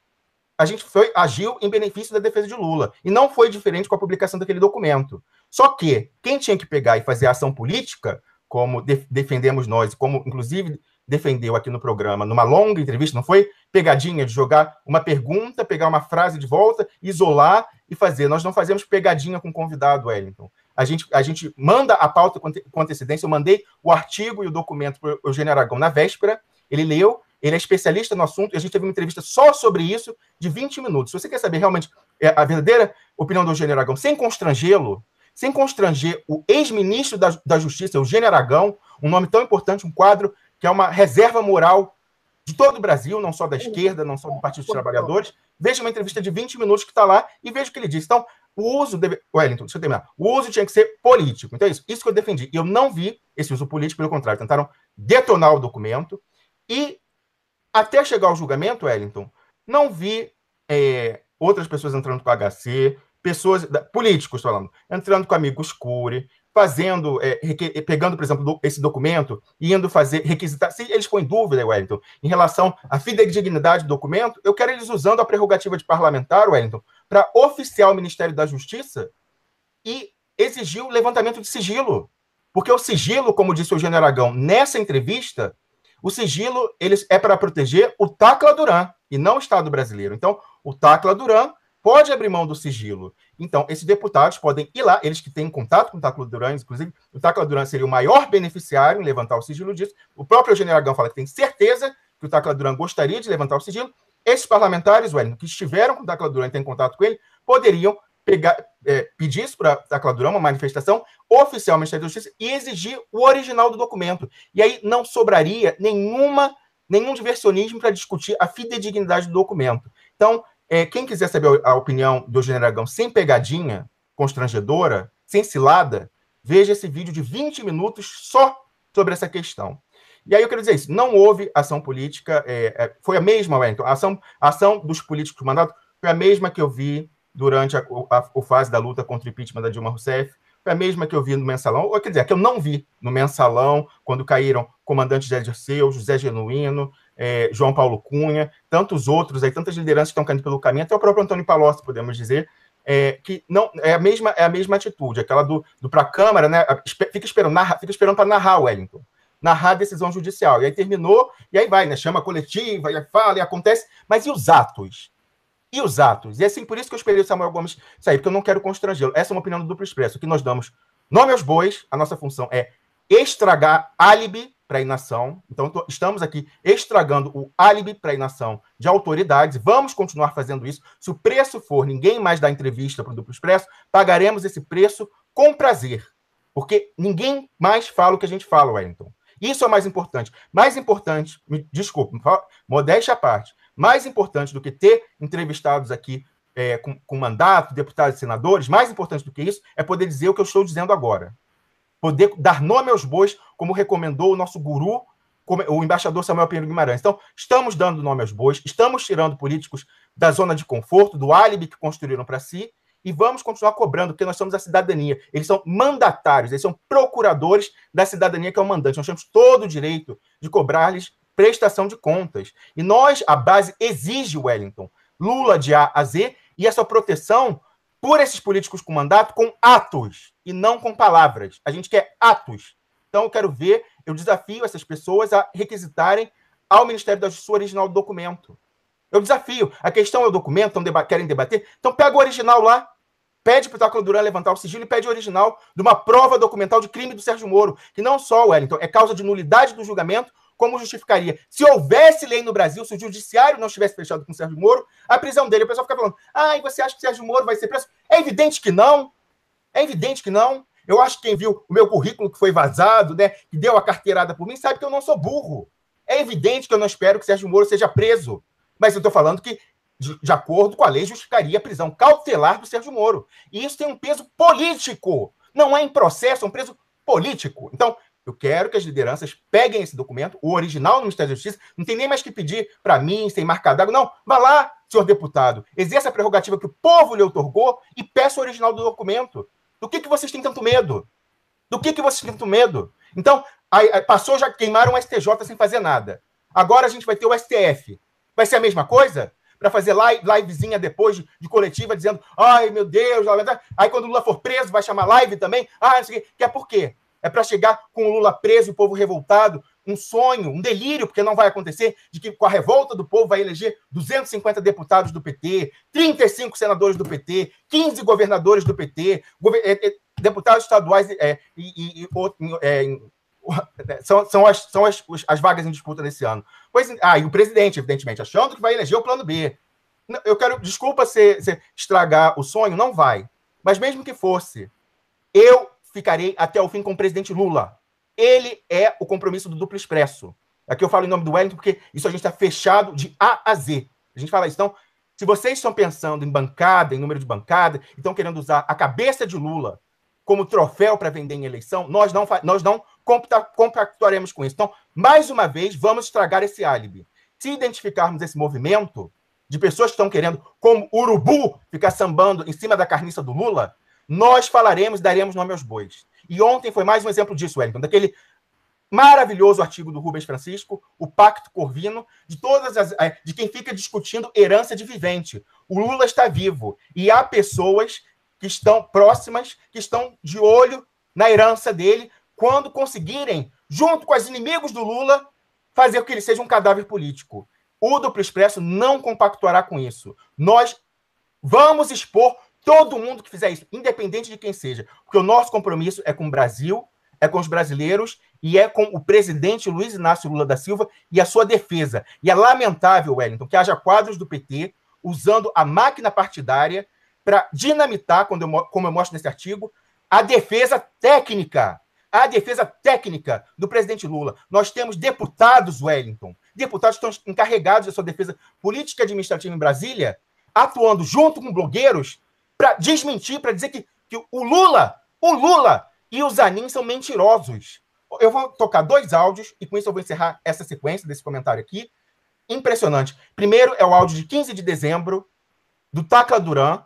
a gente agiu em benefício da defesa de Lula. E não foi diferente com a publicação daquele documento. Só que quem tinha que pegar e fazer ação política, como defendemos nós, como inclusive defendeu aqui no programa, numa longa entrevista, não foi pegadinha de jogar uma pergunta, pegar uma frase de volta, isolar e fazer. Nós não fazemos pegadinha com o convidado, Wellington. A gente manda a pauta com antecedência. Eu mandei o artigo e o documento para o Eugênio Aragão na véspera, ele leu, ele é especialista no assunto, e a gente teve uma entrevista só sobre isso, de 20 minutos. Se você quer saber realmente a verdadeira opinião do Eugênio Aragão, sem constrangê-lo, sem constranger o ex-ministro da Justiça, Eugênio Aragão, um nome tão importante, um quadro que é uma reserva moral de todo o Brasil, não só da esquerda, não só do Partido dos Trabalhadores. Veja uma entrevista de 20 minutos que está lá e veja o que ele disse. Então, o uso... Wellington, deixa eu terminar. O uso tinha que ser político. Então é isso. Isso que eu defendi. E eu não vi esse uso político, pelo contrário. Tentaram detonar o documento e, até chegar ao julgamento, Wellington, não vi outras pessoas entrando com HC, políticos falando, entrando com amigos Cury, fazendo, pegando, por exemplo, esse documento e indo fazer, requisitar. Se eles põem dúvida, Wellington, em relação à fidedignidade do documento, eu quero eles usando a prerrogativa de parlamentar, Wellington, para oficiar o Ministério da Justiça e exigir o levantamento de sigilo. Porque o sigilo, como disse o Eugênio Aragão nessa entrevista, o sigilo é para proteger o Tacla Duran e não o Estado brasileiro. Então, o Tacla Duran pode abrir mão do sigilo. Então, esses deputados podem ir lá, eles que têm contato com o Tacla Duran, inclusive, o Tacla Duran seria o maior beneficiário em levantar o sigilo disso. O próprio Eugênio Aragão fala que tem certeza que o Tacla Duran gostaria de levantar o sigilo. Esses parlamentares, Wellington, que estiveram com o Tacla Duran e têm contato com ele, poderiam pedir isso para o Tacla Duran, uma manifestação oficial do Ministério da Justiça, e exigir o original do documento. E aí não sobraria nenhum diversionismo para discutir a fidedignidade do documento. Então, quem quiser saber a opinião do Eugênio Aragão sem pegadinha, constrangedora, sem cilada, veja esse vídeo de 20 minutos só sobre essa questão. E aí eu quero dizer isso, não houve ação política, foi a mesma, Wellington, a ação dos políticos do mandato foi a mesma que eu vi durante a fase da luta contra o impeachment da Dilma Rousseff, foi a mesma que eu vi no Mensalão, ou quer dizer, que eu não vi no Mensalão, quando caíram comandantes Zé Dirceu, José Genuíno, João Paulo Cunha, tantos outros, tantas lideranças que estão caindo pelo caminho, até o próprio Antônio Palocci, podemos dizer, que não é a mesma atitude, aquela do para a Câmara, né? Fica esperando para narrar, Wellington, narrar a decisão judicial. E aí terminou, e aí vai, né? Chama a coletiva, e aí fala, e acontece, mas e os atos? E os atos? E assim, por isso que eu esperei o Samuel Gomes sair, porque eu não quero constrangê-lo. Essa é uma opinião do Duplo Expresso, que nós damos nome aos bois, a nossa função é estragar álibi para a inação. Então, estamos aqui estragando o álibi para a inação de autoridades. Vamos continuar fazendo isso. Se o preço for ninguém mais dar entrevista para o Duplo Expresso, pagaremos esse preço com prazer. Porque ninguém mais fala o que a gente fala, Wellington. Isso é o mais importante. Mais importante, desculpe, modéstia à parte, mais importante do que ter entrevistados aqui com mandato, deputados e senadores, mais importante do que isso é poder dizer o que eu estou dizendo agora. Poder dar nome aos bois, como recomendou o nosso guru, o embaixador Samuel Pinheiro Guimarães. Então, estamos dando nome aos bois, estamos tirando políticos da zona de conforto, do álibi que construíram para si, e vamos continuar cobrando, porque nós somos a cidadania. Eles são mandatários, eles são procuradores da cidadania, que é o mandante. Nós temos todo o direito de cobrar-lhes prestação de contas. E nós, a base, exige, Wellington, Lula de A a Z, e essa proteção por esses políticos com mandato, com atos, e não com palavras. A gente quer atos. Então, eu quero ver, eu desafio essas pessoas a requisitarem ao Ministério da Justiça o original do documento. Eu desafio. A questão é o documento, querem debater? Então, pega o original lá, pede para o Tacla Duran levantar o sigilo e pede o original de uma prova documental de crime do Sérgio Moro, que não só, Wellington, é causa de nulidade do julgamento, como justificaria. Se houvesse lei no Brasil, se o judiciário não estivesse fechado com o Sérgio Moro, a prisão dele, o pessoal fica falando, e você acha que o Sérgio Moro vai ser preso? É evidente que não. É evidente que não. Eu acho que quem viu o meu currículo que foi vazado, né, que deu a carteirada por mim, sabe que eu não sou burro. É evidente que eu não espero que o Sérgio Moro seja preso. Mas eu estou falando que, de acordo com a lei, justificaria a prisão cautelar do Sérgio Moro. E isso tem um peso político. Não é em processo, é um peso político. Então, Eu quero que as lideranças peguem esse documento, o original no Ministério da Justiça, não tem nem mais que pedir para mim, sem marcar d'água, não. Vá lá, senhor deputado, exerça a prerrogativa que o povo lhe outorgou e peça o original do documento. Do que vocês têm tanto medo? Do que vocês têm tanto medo? Então, passou, já queimaram o STJ sem fazer nada. Agora a gente vai ter o STF. Vai ser a mesma coisa? Para fazer livezinha depois de coletiva, dizendo, ai, meu Deus, aí quando o Lula for preso, vai chamar live também? Ah, não sei o quê. Que é por quê? É para chegar com o Lula preso e o povo revoltado, um sonho, um delírio, porque não vai acontecer, de que com a revolta do povo vai eleger 250 deputados do PT, 35 senadores do PT, 15 governadores do PT, deputados estaduais são as vagas em disputa nesse ano. E o presidente, evidentemente, achando que vai eleger o plano B. Eu quero, desculpa se estragar o sonho, não vai. Mas mesmo que fosse, eu ficarei até o fim com o presidente Lula. Ele é o compromisso do Duplo Expresso. Aqui eu falo em nome do Wellington, porque isso a gente está fechado de A a Z. A gente fala isso. Então, se vocês estão pensando em bancada, em número de bancada, e estão querendo usar a cabeça de Lula como troféu para vender em eleição, nós não compactuaremos com isso. Então, mais uma vez, vamos estragar esse álibi. Se identificarmos esse movimento de pessoas que estão querendo, como urubu, ficar sambando em cima da carniça do Lula, nós falaremos, daremos nome aos bois. E ontem foi mais um exemplo disso, Wellington, daquele maravilhoso artigo do Rubens Francisco, o Pacto Corvino, de quem fica discutindo herança de vivente. O Lula está vivo e há pessoas que estão próximas, que estão de olho na herança dele, quando conseguirem, junto com os inimigos do Lula, fazer com que ele seja um cadáver político. O Duplo Expresso não compactuará com isso. Nós vamos expor todo mundo que fizer isso, independente de quem seja, porque o nosso compromisso é com o Brasil, é com os brasileiros e é com o presidente Luiz Inácio Lula da Silva e a sua defesa. E é lamentável, Wellington, que haja quadros do PT usando a máquina partidária para dinamitar, como eu mostro nesse artigo, a defesa técnica do presidente Lula. Nós temos deputados, Wellington, deputados que estão encarregados da sua defesa política e administrativa em Brasília, atuando junto com blogueiros para desmentir, para dizer que o Lula e o Zanin são mentirosos. Eu vou tocar 2 áudios e com isso eu vou encerrar essa sequência desse comentário aqui. Impressionante. Primeiro é o áudio de 15 de dezembro do Tacla Duran,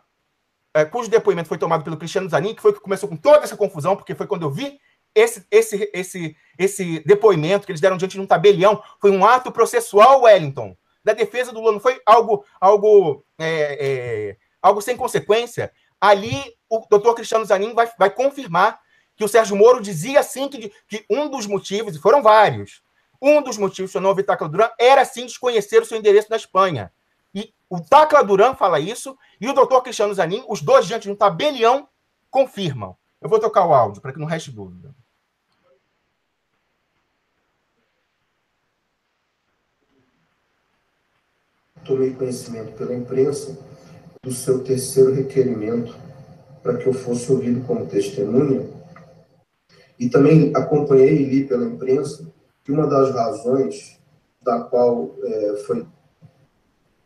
cujo depoimento foi tomado pelo Cristiano Zanin, que foi o que começou com toda essa confusão, porque foi quando eu vi esse depoimento que eles deram diante de um tabelião. Foi um ato processual, Wellington, da defesa do Lula. Não foi algo sem consequência. Ali, o doutor Cristiano Zanin vai confirmar que o Sérgio Moro dizia, sim, que um dos motivos, e foram vários, um dos motivos que não houve Tacla Duran era, sim, desconhecer o seu endereço na Espanha. E o Tacla Duran fala isso, e o doutor Cristiano Zanin, os dois, diante de um tabelião, confirmam. Eu vou tocar o áudio, para que não reste dúvida. Tomei conhecimento pela imprensa do seu terceiro requerimento para que eu fosse ouvido como testemunha, e também acompanhei e li pela imprensa que uma das razões da qual foi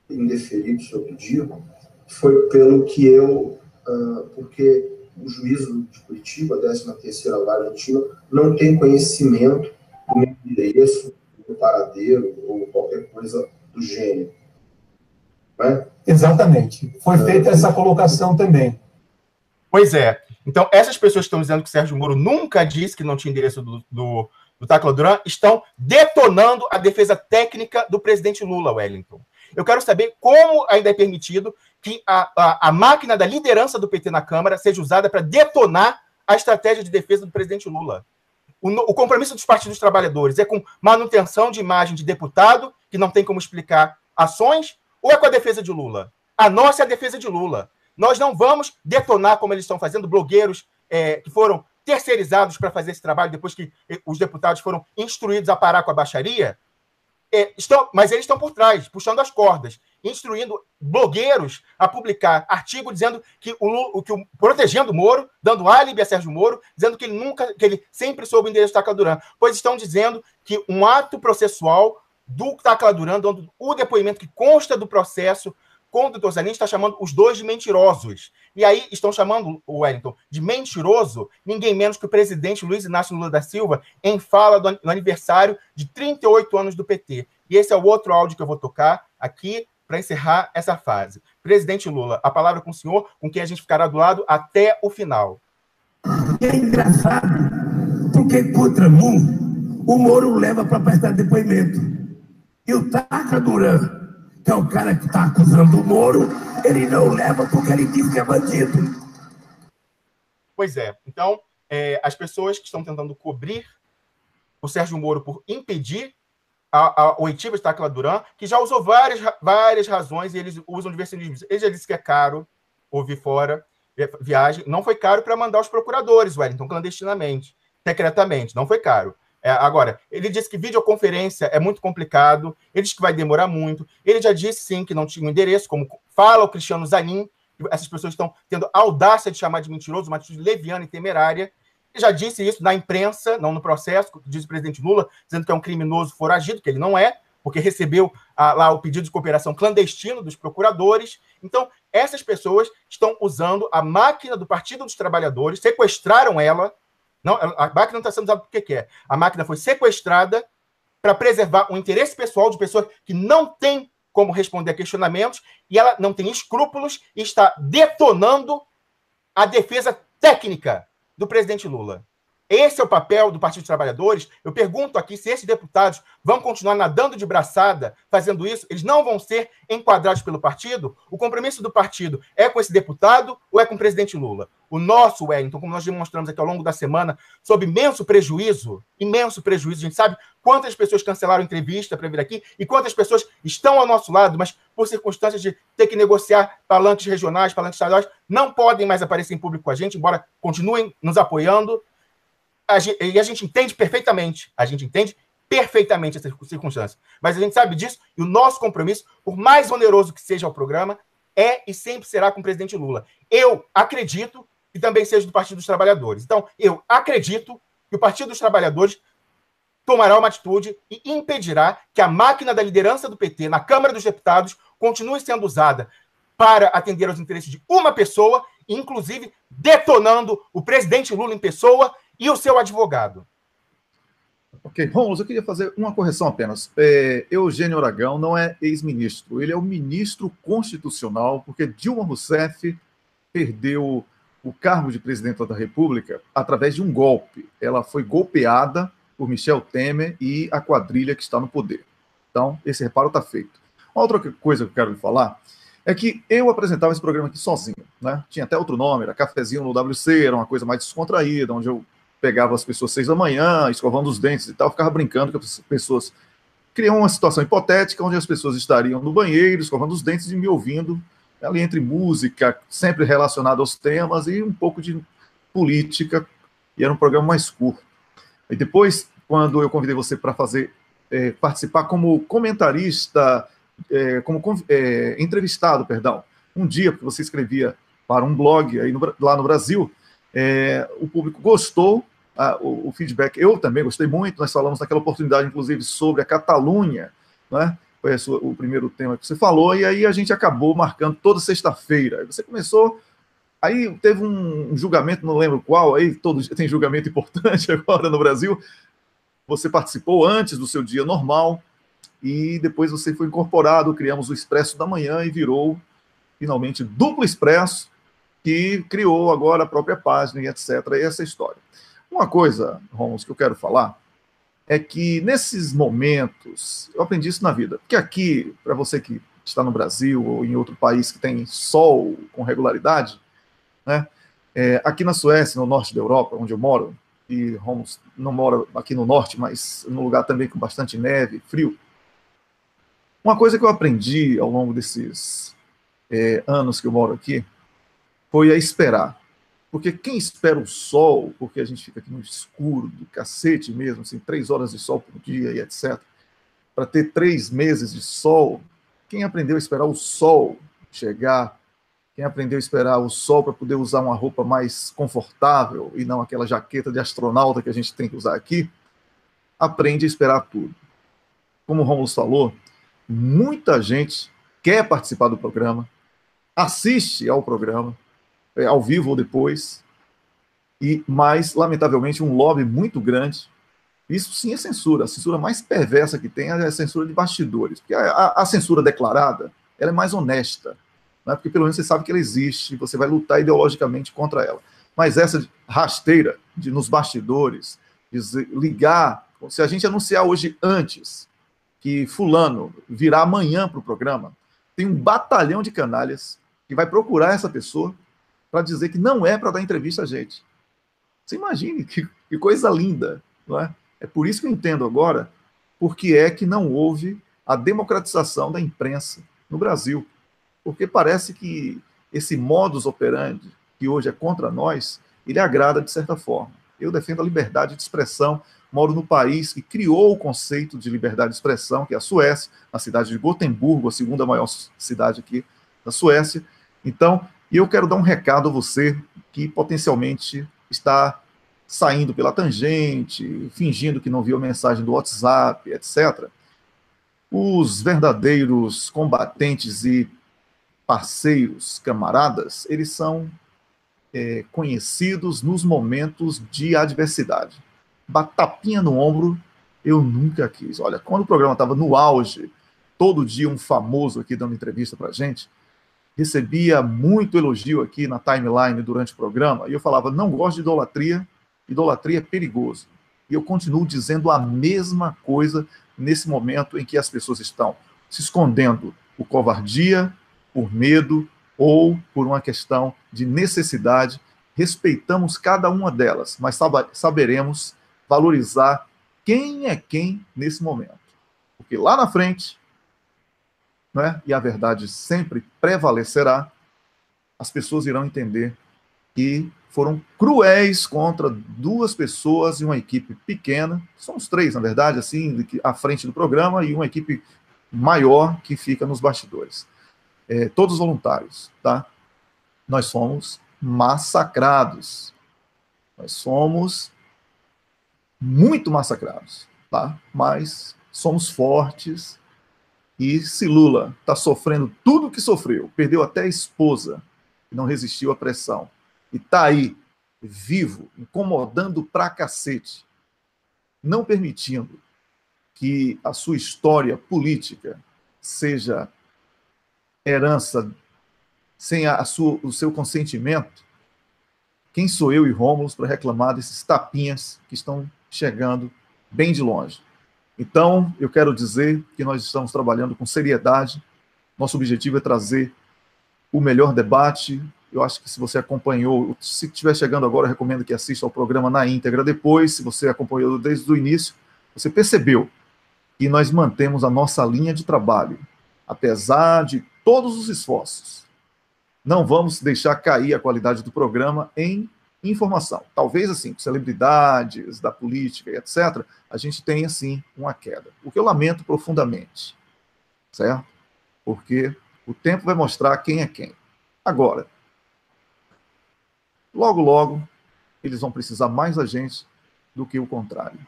indeferido o seu pedido foi pelo que porque o juízo de Curitiba, a 13ª Vara Argentina, não tem conhecimento do meu endereço, do paradeiro ou qualquer coisa do gênero. Né? Exatamente. Foi feita essa colocação também. Pois é. Então, essas pessoas que estão dizendo que o Sérgio Moro nunca disse que não tinha endereço do Tacla Duran estão detonando a defesa técnica do presidente Lula, Wellington. Eu quero saber como ainda é permitido que a máquina da liderança do PT na Câmara seja usada para detonar a estratégia de defesa do presidente Lula. O compromisso dos partidos trabalhadores é com manutenção de imagem de deputado, que não tem como explicar ações, ou é com a defesa de Lula? A nossa é a defesa de Lula. Nós não vamos detonar, como eles estão fazendo, blogueiros que foram terceirizados para fazer esse trabalho depois que os deputados foram instruídos a parar com a baixaria. Mas eles estão por trás, puxando as cordas, instruindo blogueiros a publicar artigo dizendo protegendo o Moro, dando álibi a Sérgio Moro, dizendo que ele sempre soube o endereço do Tacla Duran, pois estão dizendo que um ato processual do Tacla Duran, dando o depoimento que consta do processo, com o doutor Zanin está chamando os dois de mentirosos. E aí estão chamando o Wellington de mentiroso, ninguém menos que o presidente Luiz Inácio Lula da Silva, em fala no aniversário de 38 anos do PT. E esse é o outro áudio que eu vou tocar aqui para encerrar essa fase. Presidente Lula, a palavra com o senhor, com quem a gente ficará do lado até o final. É engraçado, porque contra o Moro leva para prestar depoimento. E o Taca Duran, que é o cara que está acusando o Moro, ele não leva porque ele diz que é bandido. Pois é. Então, as pessoas que estão tentando cobrir o Sérgio Moro por impedir a oitiva de Táquila Duran, que já usou várias razões, e eles usam diversionismo. Ele já disse que é caro ouvir fora viagem. Não foi caro para mandar os procuradores, Wellington, clandestinamente, secretamente. Não foi caro. Agora, ele disse que videoconferência é muito complicado, ele disse que vai demorar muito, ele já disse, sim, que não tinha um endereço, como fala o Cristiano Zanin, essas pessoas estão tendo a audácia de chamar de mentiroso, uma atitude leviana e temerária. Ele já disse isso na imprensa, não no processo, diz o presidente Lula, dizendo que é um criminoso foragido, que ele não é, porque recebeu lá o pedido de cooperação clandestino dos procuradores. Então, essas pessoas estão usando a máquina do Partido dos Trabalhadores, sequestraram ela. Não, a máquina não está sendo usada porque quer. A máquina foi sequestrada para preservar o interesse pessoal de pessoas que não têm como responder a questionamentos, e ela não tem escrúpulos e está detonando a defesa técnica do presidente Lula. Esse é o papel do Partido dos Trabalhadores. Eu pergunto aqui se esses deputados vão continuar nadando de braçada fazendo isso, eles não vão ser enquadrados pelo partido. O compromisso do partido é com esse deputado ou é com o presidente Lula? O nosso, Wellington, como nós demonstramos aqui ao longo da semana, sob imenso prejuízo, a gente sabe quantas pessoas cancelaram entrevista para vir aqui e quantas pessoas estão ao nosso lado, mas por circunstâncias de ter que negociar palanques regionais, palanques estaduais, não podem mais aparecer em público com a gente, embora continuem nos apoiando. E a gente entende perfeitamente essas circunstâncias. Mas a gente sabe disso, e o nosso compromisso, por mais oneroso que seja o programa, é e sempre será com o presidente Lula. Eu acredito que também seja do Partido dos Trabalhadores. Então, eu acredito que o Partido dos Trabalhadores tomará uma atitude e impedirá que a máquina da liderança do PT na Câmara dos Deputados continue sendo usada para atender aos interesses de uma pessoa, inclusive detonando o presidente Lula em pessoa e o seu advogado. Ok, Rômulo, eu queria fazer uma correção apenas. Eugênio Aragão não é ex-ministro, ele é o ministro constitucional, porque Dilma Rousseff perdeu o cargo de presidente da República através de um golpe. Ela foi golpeada por Michel Temer e a quadrilha que está no poder. Então, esse reparo está feito. Uma outra coisa que eu quero lhe falar é que eu apresentava esse programa aqui sozinho, né? Tinha até outro nome, era Cafezinho no WC, era uma coisa mais descontraída, onde eu pegava as pessoas 6 da manhã, escovando os dentes e tal, ficava brincando que as pessoas criam uma situação hipotética onde as pessoas estariam no banheiro, escovando os dentes e me ouvindo, ali entre música, sempre relacionada aos temas, e um pouco de política, e era um programa mais curto. E depois, quando eu convidei você para participar como comentarista, entrevistado, um dia, porque você escrevia para um blog aí lá no Brasil, o público gostou, o feedback, eu também gostei muito, nós falamos naquela oportunidade, inclusive, sobre a Catalunha, né? Foi o primeiro tema que você falou, e aí a gente acabou marcando toda sexta-feira. Aí você começou, aí teve um julgamento, não lembro qual, aí todo dia tem julgamento importante agora no Brasil, você participou antes do seu dia normal, e depois você foi incorporado, criamos o Expresso da Manhã e virou, finalmente, Duplo Expresso, que criou agora a própria página e etc. E essa história. Uma coisa, Rômulo, que eu quero falar é que nesses momentos, eu aprendi isso na vida, porque aqui, para você que está no Brasil ou em outro país que tem sol com regularidade, né, aqui na Suécia, no norte da Europa, onde eu moro, e Rômulo não mora aqui no norte, mas num lugar também com bastante neve, frio, uma coisa que eu aprendi ao longo desses anos que eu moro aqui foi a esperar. Porque quem espera o sol, porque a gente fica aqui no escuro do cacete mesmo, assim, 3 horas de sol por dia e etc., para ter 3 meses de sol, quem aprendeu a esperar o sol chegar, quem aprendeu a esperar o sol para poder usar uma roupa mais confortável e não aquela jaqueta de astronauta que a gente tem que usar aqui, aprende a esperar tudo. Como o Rômulo falou, muita gente quer participar do programa, assiste ao programa, ao vivo ou depois, mas, lamentavelmente, um lobby muito grande. Isso sim é censura. A censura mais perversa que tem é a censura de bastidores. Porque a censura declarada, ela é mais honesta, né? Porque pelo menos você sabe que ela existe e você vai lutar ideologicamente contra ela. Mas essa rasteira de nos bastidores, de ligar, se a gente anunciar hoje antes que fulano virá amanhã para o programa, tem um batalhão de canalhas que vai procurar essa pessoa para dizer que não é para dar entrevista a gente. Você imagine que coisa linda, não é? É por isso que eu entendo agora porque é que não houve a democratização da imprensa no Brasil. Porque parece que esse modus operandi, que hoje é contra nós, ele agrada de certa forma. Eu defendo a liberdade de expressão, moro no país que criou o conceito de liberdade de expressão, que é a Suécia, na cidade de Gotemburgo, a segunda maior cidade aqui da Suécia. Então, eu quero dar um recado a você que potencialmente está saindo pela tangente, fingindo que não viu a mensagem do WhatsApp, etc. Os verdadeiros combatentes e parceiros, camaradas, eles são conhecidos nos momentos de adversidade. Batapinha no ombro, eu nunca quis. Olha, quando o programa estava no auge, todo dia um famoso aqui dando entrevista para a gente, recebia muito elogio aqui na timeline durante o programa, e eu falava, não gosto de idolatria é perigoso. E eu continuo dizendo a mesma coisa nesse momento em que as pessoas estão se escondendo por covardia, por medo ou por uma questão de necessidade. Respeitamos cada uma delas, mas saberemos valorizar quem é quem nesse momento. Porque lá na frente, né, e a verdade sempre prevalecerá, as pessoas irão entender que foram cruéis contra duas pessoas e uma equipe pequena, são os três, na verdade, assim, à frente do programa, e uma equipe maior que fica nos bastidores. Todos voluntários, tá? Nós somos massacrados. Nós somos muito massacrados, tá? Mas somos fortes. E se Lula está sofrendo tudo o que sofreu, perdeu até a esposa, que não resistiu à pressão, e está aí, vivo, incomodando pra cacete, não permitindo que a sua história política seja herança sem o seu consentimento, quem sou eu e Rômulo para reclamar desses tapinhas que estão chegando bem de longe? Então, eu quero dizer que nós estamos trabalhando com seriedade. Nosso objetivo é trazer o melhor debate. Eu acho que se você acompanhou, se estiver chegando agora, eu recomendo que assista ao programa na íntegra depois. Se você acompanhou desde o início, você percebeu que nós mantemos a nossa linha de trabalho, apesar de todos os esforços. Não vamos deixar cair a qualidade do programa em informação. Talvez, assim, celebridades da política e etc., a gente tenha, sim, uma queda. O que eu lamento profundamente, certo? Porque o tempo vai mostrar quem é quem. Agora, logo, logo, eles vão precisar mais da gente do que o contrário.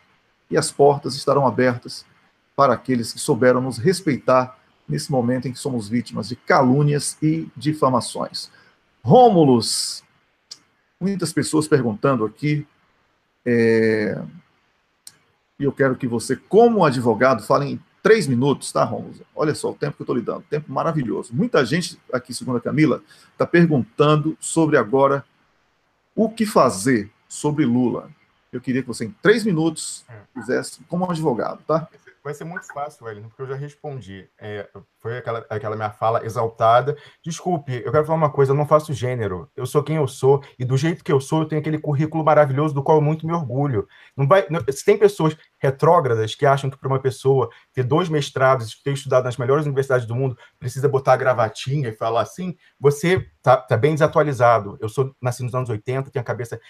E as portas estarão abertas para aqueles que souberam nos respeitar nesse momento em que somos vítimas de calúnias e difamações. Rômulus, muitas pessoas perguntando aqui, e eu quero que você, como advogado, fale em 3 minutos, tá, Rômulus? Olha só o tempo que eu estou lhe dando, tempo maravilhoso. Muita gente aqui, segundo a Camila, está perguntando sobre agora o que fazer sobre Lula. Eu queria que você, em 3 minutos, fizesse como advogado, tá? Vai ser muito fácil, Wellington, porque eu já respondi. Foi aquela minha fala exaltada. Desculpe, eu quero falar uma coisa, eu não faço gênero. Eu sou quem eu sou, e do jeito que eu sou, eu tenho aquele currículo maravilhoso do qual eu muito me orgulho. Se tem pessoas retrógradas que acham que para uma pessoa ter 2 mestrados, ter estudado nas melhores universidades do mundo, precisa botar a gravatinha e falar assim, você tá bem desatualizado. Eu nasci nos anos 80, tenho a cabeça...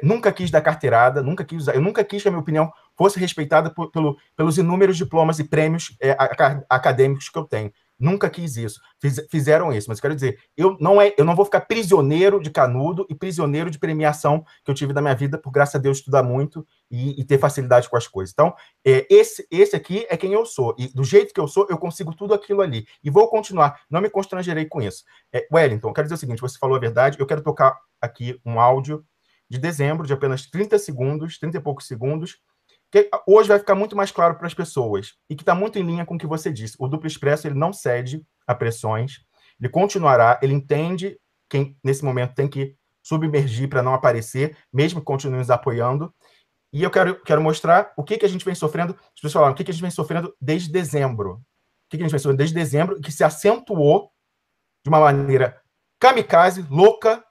nunca quis dar carteirada, eu nunca quis que a minha opinião fosse respeitada pelos inúmeros diplomas e prêmios acadêmicos que eu tenho. Nunca quis isso. Fizeram isso, mas eu quero dizer, eu não vou ficar prisioneiro de canudo e prisioneiro de premiação que eu tive na minha vida, por graças a Deus estudar muito e ter facilidade com as coisas. Então, esse aqui é quem eu sou, e do jeito que eu sou, eu consigo tudo aquilo ali, e vou continuar, não me constrangerei com isso. Wellington, quero dizer o seguinte, você falou a verdade, eu quero tocar aqui um áudio de dezembro, de apenas 30 segundos, 30 e poucos segundos, que hoje vai ficar muito mais claro para as pessoas, e que está muito em linha com o que você disse. O Duplo Expresso ele não cede a pressões, ele continuará, ele entende quem, nesse momento, tem que submergir para não aparecer, mesmo que continue nos apoiando. E eu quero mostrar o que a gente vem sofrendo, as pessoas falaram, o que a gente vem sofrendo desde dezembro. O que a gente vem sofrendo desde dezembro, que se acentuou de uma maneira kamikaze, louca,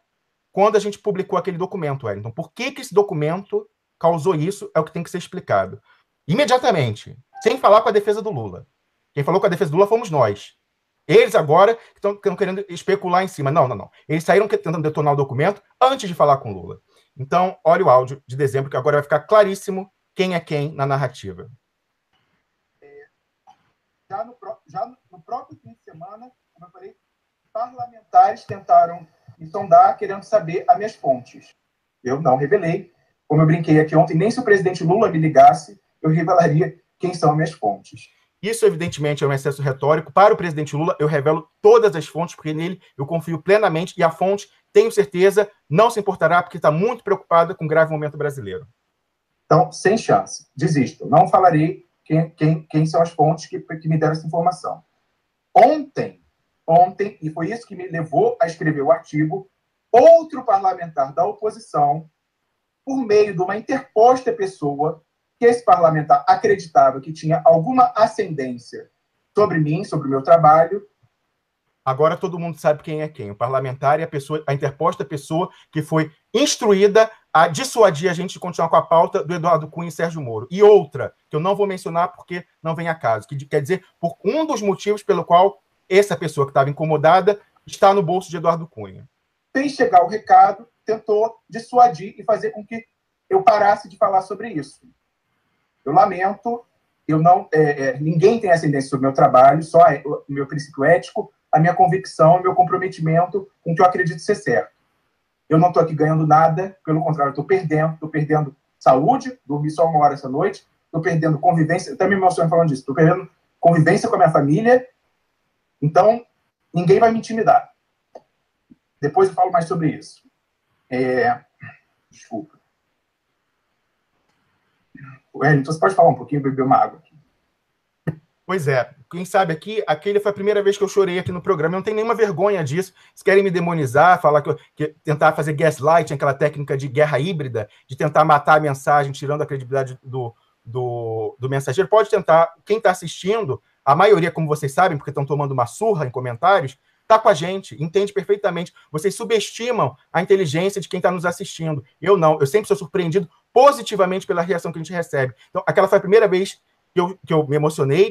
quando a gente publicou aquele documento, Wellington. Por que esse documento causou isso é o que tem que ser explicado. Imediatamente, sem falar com a defesa do Lula. Quem falou com a defesa do Lula fomos nós. Eles agora estão querendo especular em cima. Não. Eles saíram tentando detonar o documento antes de falar com o Lula. Então, olha o áudio de dezembro, que agora vai ficar claríssimo quem é quem na narrativa. Já no próprio fim de semana, como eu falei, parlamentares tentaram me sondar, querendo saber as minhas fontes. Eu não revelei. Como eu brinquei aqui ontem, nem se o presidente Lula me ligasse, eu revelaria quem são as minhas fontes. Isso, evidentemente, é um excesso retórico. Para o presidente Lula, eu revelo todas as fontes, porque nele eu confio plenamente, e a fonte, tenho certeza, não se importará, porque está muito preocupada com o grave momento brasileiro. Então, sem chance. Desisto. Não falarei quem são as fontes que me deram essa informação. Ontem, e foi isso que me levou a escrever o artigo, outro parlamentar da oposição, por meio de uma interposta pessoa, que esse parlamentar acreditava que tinha alguma ascendência sobre mim, sobre o meu trabalho. Agora todo mundo sabe quem é quem. O parlamentar e a interposta pessoa que foi instruída a dissuadir a gente de continuar com a pauta do Eduardo Cunha e Sérgio Moro. E outra, que eu não vou mencionar porque não vem a caso, que quer dizer, por um dos motivos pelo qual essa pessoa que estava incomodada está no bolso de Eduardo Cunha. Fez chegar o recado, tentou dissuadir e fazer com que eu parasse de falar sobre isso. Eu lamento, ninguém tem ascendência sobre o meu trabalho, só o meu princípio ético, a minha convicção, o meu comprometimento com o que eu acredito ser certo. Eu não estou aqui ganhando nada, pelo contrário, estou perdendo saúde, dormi só 1 hora essa noite, estou perdendo convivência, até me emociono falando disso, estou perdendo convivência com a minha família, então ninguém vai me intimidar. Depois eu falo mais sobre isso. Desculpa. Wellington, você pode falar um pouquinho, beber uma água aqui? Pois é. Quem sabe aquele foi a primeira vez que eu chorei aqui no programa. Eu não tenho nenhuma vergonha disso. Se querem me demonizar, falar que tentar fazer gaslight, aquela técnica de guerra híbrida, de tentar matar a mensagem, tirando a credibilidade do mensageiro, pode tentar. Quem está assistindo, a maioria, como vocês sabem, porque estão tomando uma surra em comentários, está com a gente, entende perfeitamente. Vocês subestimam a inteligência de quem está nos assistindo. Eu não. Eu sempre sou surpreendido positivamente pela reação que a gente recebe. Então, aquela foi a primeira vez que eu me emocionei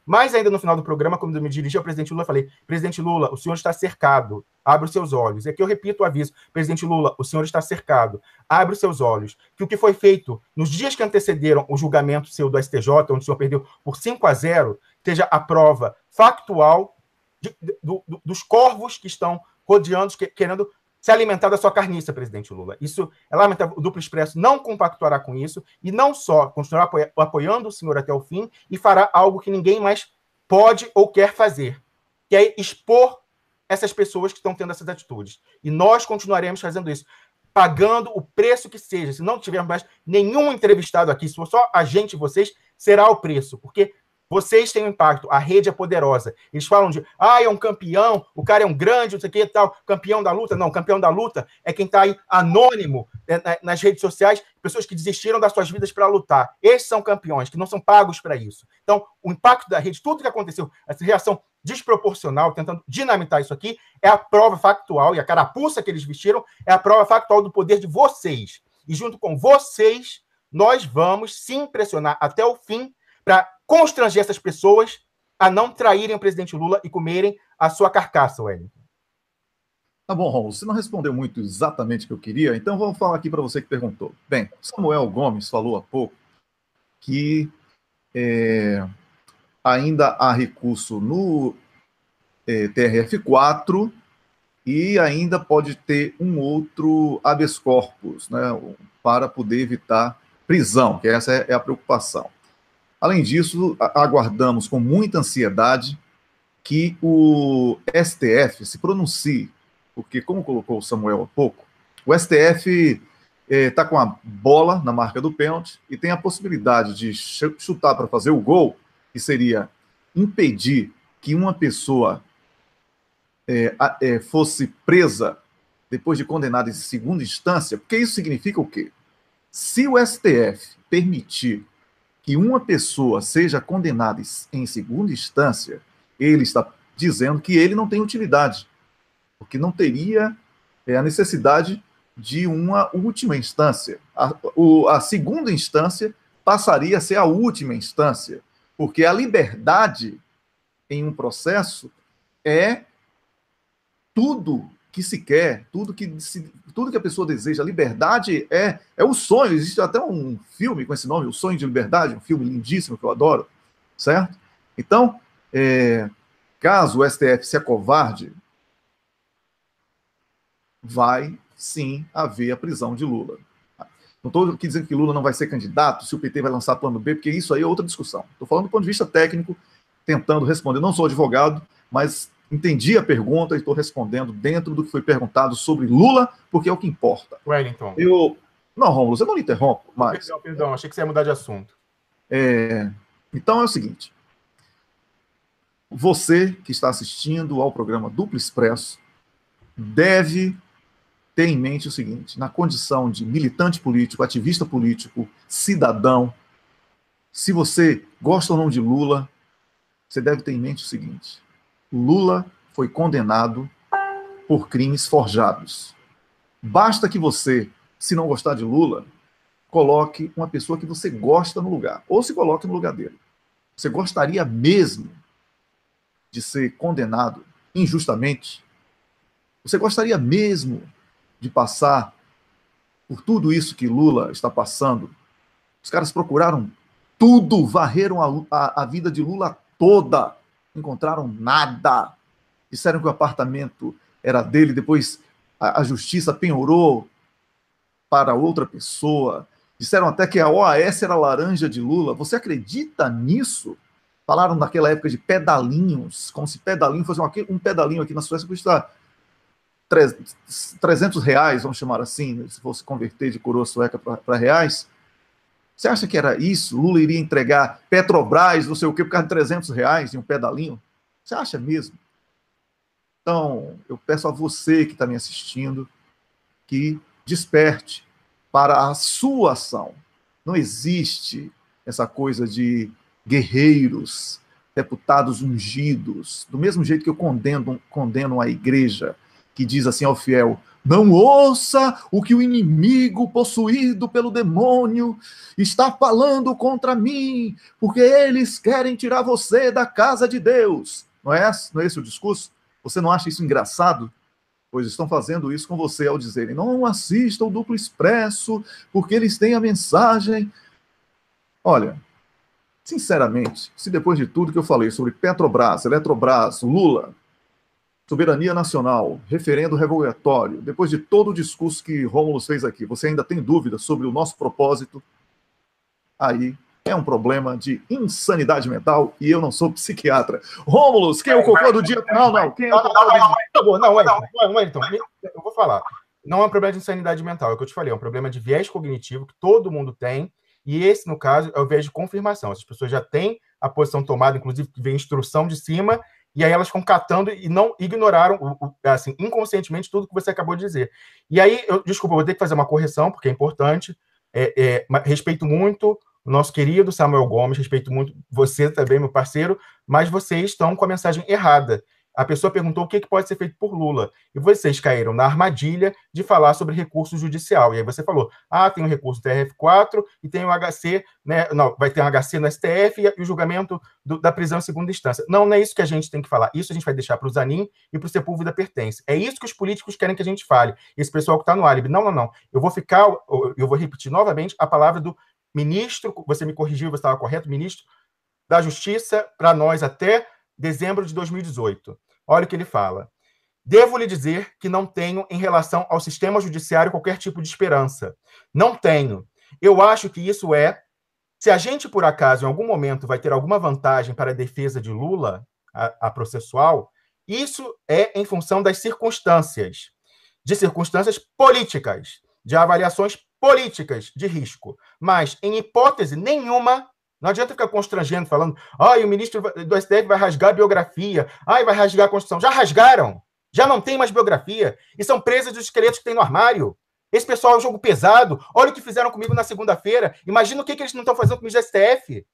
mais ainda no final do programa, quando eu me dirigi ao presidente Lula, falei: presidente Lula, o senhor está cercado, abre os seus olhos. E aqui eu repito o aviso: presidente Lula, o senhor está cercado, abre os seus olhos. Que o que foi feito nos dias que antecederam o julgamento seu do STJ, onde o senhor perdeu por 5-0, seja a prova factual dos corvos que estão rodeando, querendo se alimentar da sua carniça, presidente Lula. Isso é lamentável. O Duplo Expresso não compactuará com isso e não só continuará apoiando o senhor até o fim e fará algo que ninguém mais pode ou quer fazer, que é expor essas pessoas que estão tendo essas atitudes. E nós continuaremos fazendo isso, pagando o preço que seja. Se não tivermos mais nenhum entrevistado aqui, se for só a gente e vocês, será o preço, porque vocês têm um impacto, a rede é poderosa. Eles falam de, é um campeão, o cara é um grande, não sei o que e tal, campeão da luta. Não, campeão da luta é quem está aí anônimo nas redes sociais, pessoas que desistiram das suas vidas para lutar. Esses são campeões, que não são pagos para isso. Então, o impacto da rede, tudo que aconteceu, essa reação desproporcional, tentando dinamitar isso aqui, é a prova factual, e a carapuça que eles vestiram é a prova factual do poder de vocês. E junto com vocês, nós vamos sim pressionar até o fim para constranger essas pessoas a não traírem o presidente Lula e comerem a sua carcaça, Wellington. Tá bom, Romulo, você não respondeu muito exatamente o que eu queria, então vou falar aqui para você que perguntou. Bem, Samuel Gomes falou há pouco que ainda há recurso no TRF4 e ainda pode ter um outro habeas corpus, né, para poder evitar prisão, que essa é a preocupação. Além disso, aguardamos com muita ansiedade que o STF se pronuncie, porque, como colocou o Samuel há pouco, o STF está com a bola na marca do pênalti e tem a possibilidade de chutar para fazer o gol, que seria impedir que uma pessoa fosse presa depois de condenada em segunda instância, porque isso significa o quê? Se o STF permitir que uma pessoa seja condenada em segunda instância, ele está dizendo que ele não tem utilidade, porque não teria a necessidade de uma última instância. A segunda instância passaria a ser a última instância, porque a liberdade em um processo é tudo que se quer, tudo que a pessoa deseja. A liberdade é o sonho. Existe até um filme com esse nome, O Sonho de Liberdade, um filme lindíssimo que eu adoro, certo? Então, caso o STF se acovarde, vai sim haver a prisão de Lula. Não estou aqui dizendo que Lula não vai ser candidato, se o PT vai lançar plano B, porque isso aí é outra discussão. Estou falando do ponto de vista técnico, tentando responder. Não sou advogado, mas entendi a pergunta e estou respondendo dentro do que foi perguntado sobre Lula, porque é o que importa. Wellington. Não, Rômulo, eu não lhe interrompo, mas... Perdão, achei que você ia mudar de assunto. Então é o seguinte. Você que está assistindo ao programa Duplo Expresso deve ter em mente o seguinte: na condição de militante político, ativista político, cidadão, se você gosta ou não de Lula, você deve ter em mente o seguinte: Lula foi condenado por crimes forjados. Basta que você, se não gostar de Lula, coloque uma pessoa que você gosta no lugar, ou se coloque no lugar dele. Você gostaria mesmo de ser condenado injustamente? Você gostaria mesmo de passar por tudo isso que Lula está passando? Os caras procuraram tudo, varreram a vida de Lula toda, não encontraram nada. Disseram que o apartamento era dele, depois a justiça penhorou para outra pessoa. Disseram até que a OAS era a laranja de Lula. Você acredita nisso? Falaram naquela época de pedalinhos, como se pedalinho fosse um pedalinho aqui na Suécia custa R$300, vamos chamar assim, se fosse converter de coroa sueca para reais. Você acha que era isso? Lula iria entregar Petrobras, não sei o quê, por causa de R$300 em um pedalinho? Você acha mesmo? Então, eu peço a você que está me assistindo que desperte para a sua ação. Não existe essa coisa de guerreiros, deputados ungidos, do mesmo jeito que eu condeno a igreja, que diz assim ao fiel: não ouça o que o inimigo possuído pelo demônio está falando contra mim, porque eles querem tirar você da casa de Deus. Não é esse o discurso? Você não acha isso engraçado? Pois estão fazendo isso com você ao dizerem: não assista o Duplo Expresso, porque eles têm a mensagem. Olha, sinceramente, se depois de tudo que eu falei sobre Petrobras, Eletrobras, Lula, soberania nacional, referendo revogatório, depois de todo o discurso que Rômulo fez aqui, você ainda tem dúvidas sobre o nosso propósito, aí é um problema de insanidade mental e eu não sou psiquiatra. Rômulo, quem é o cocô do dia? Não. Quem é o cocô do dia? Não, então, eu vou falar. Não é um problema de insanidade mental, é o que eu te falei, é um problema de viés cognitivo que todo mundo tem, e esse, no caso, é o viés de confirmação. As pessoas já têm a posição tomada, inclusive vem instrução de cima, e aí elas ficam catando e não ignoraram, assim, inconscientemente, tudo que você acabou de dizer. E aí, desculpa, eu vou ter que fazer uma correção, porque é importante. Respeito muito o nosso querido Samuel Gomes, respeito muito você também, meu parceiro, mas vocês estão com a mensagem errada. A pessoa perguntou o que pode ser feito por Lula. E vocês caíram na armadilha de falar sobre recurso judicial. E aí você falou, tem um recurso do TRF4 e tem um HC, né? Não, vai ter um HC no STF e o julgamento da prisão em segunda instância. Não é isso que a gente tem que falar. Isso a gente vai deixar para o Zanin e para o Sepúlveda Pertence. É isso que os políticos querem que a gente fale. Esse pessoal que está no álibi. Não. Eu vou repetir novamente a palavra do ministro, você me corrigiu, você estava correto, ministro da Justiça, para nós até dezembro de 2018. Olha o que ele fala. Devo lhe dizer que não tenho, em relação ao sistema judiciário, qualquer tipo de esperança. Não tenho. Eu acho que isso se a gente, por acaso, em algum momento, vai ter alguma vantagem para a defesa de Lula, a processual, isso é em função das circunstâncias, de circunstâncias políticas, de avaliações políticas de risco. Mas, em hipótese nenhuma, não adianta ficar constrangendo, falando, o ministro do STF vai rasgar a biografia, vai rasgar a Constituição. Já rasgaram, já não tem mais biografia, e são presas dos esqueletos que tem no armário. Esse pessoal é um jogo pesado. Olha o que fizeram comigo na segunda-feira. Imagina o que eles não estão fazendo comigo do STF.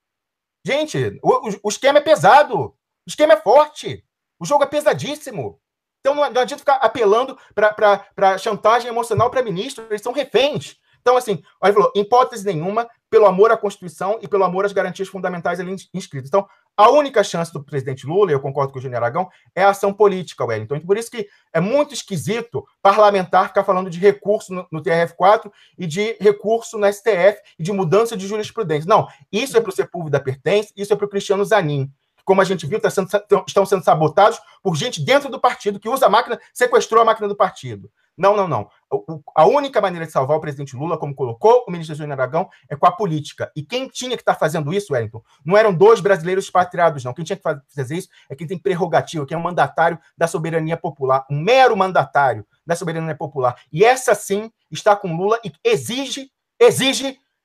Gente, o esquema é pesado. O esquema é forte. O jogo é pesadíssimo. Então não adianta ficar apelando para chantagem emocional para ministro. Eles são reféns. Então, assim, ele falou, em hipótese nenhuma, pelo amor à Constituição e pelo amor às garantias fundamentais ali inscritas. Então, a única chance do presidente Lula, e eu concordo com o Eugênio Aragão, é a ação política, Wellington. Então, por isso que é muito esquisito parlamentar ficar falando de recurso no TRF4 e de recurso no STF e de mudança de jurisprudência. Não, isso é para o Sepúlveda Pertence, isso é para o Cristiano Zanin. Como a gente viu, estão sendo sabotados por gente dentro do partido que usa a máquina, sequestrou a máquina do partido. Não. A única maneira de salvar o presidente Lula, como colocou o ministro Eugênio Aragão, é com a política. E quem tinha que estar fazendo isso, Wellington, não eram 2 brasileiros expatriados, não. Quem tinha que fazer isso é quem tem prerrogativa, quem é um mandatário da soberania popular, um mero mandatário da soberania popular. E essa, sim, está com Lula e exige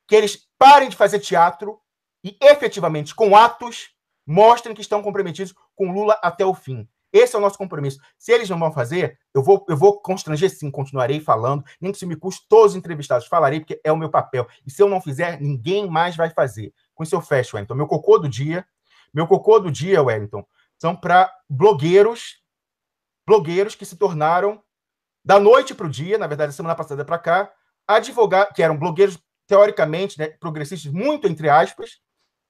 que eles parem de fazer teatro e, efetivamente, com atos, mostrem que estão comprometidos com Lula até o fim. Esse é o nosso compromisso. Se eles não vão fazer, eu vou constranger sim, continuarei falando, nem que se me custe todos os entrevistados, falarei, porque é o meu papel. E se eu não fizer, ninguém mais vai fazer. Com isso eu fecho, Wellington. Meu cocô do dia, Wellington, são para blogueiros que se tornaram, da noite para o dia, na verdade, semana passada para cá, advogados, que eram blogueiros, teoricamente, né, progressistas, muito entre aspas,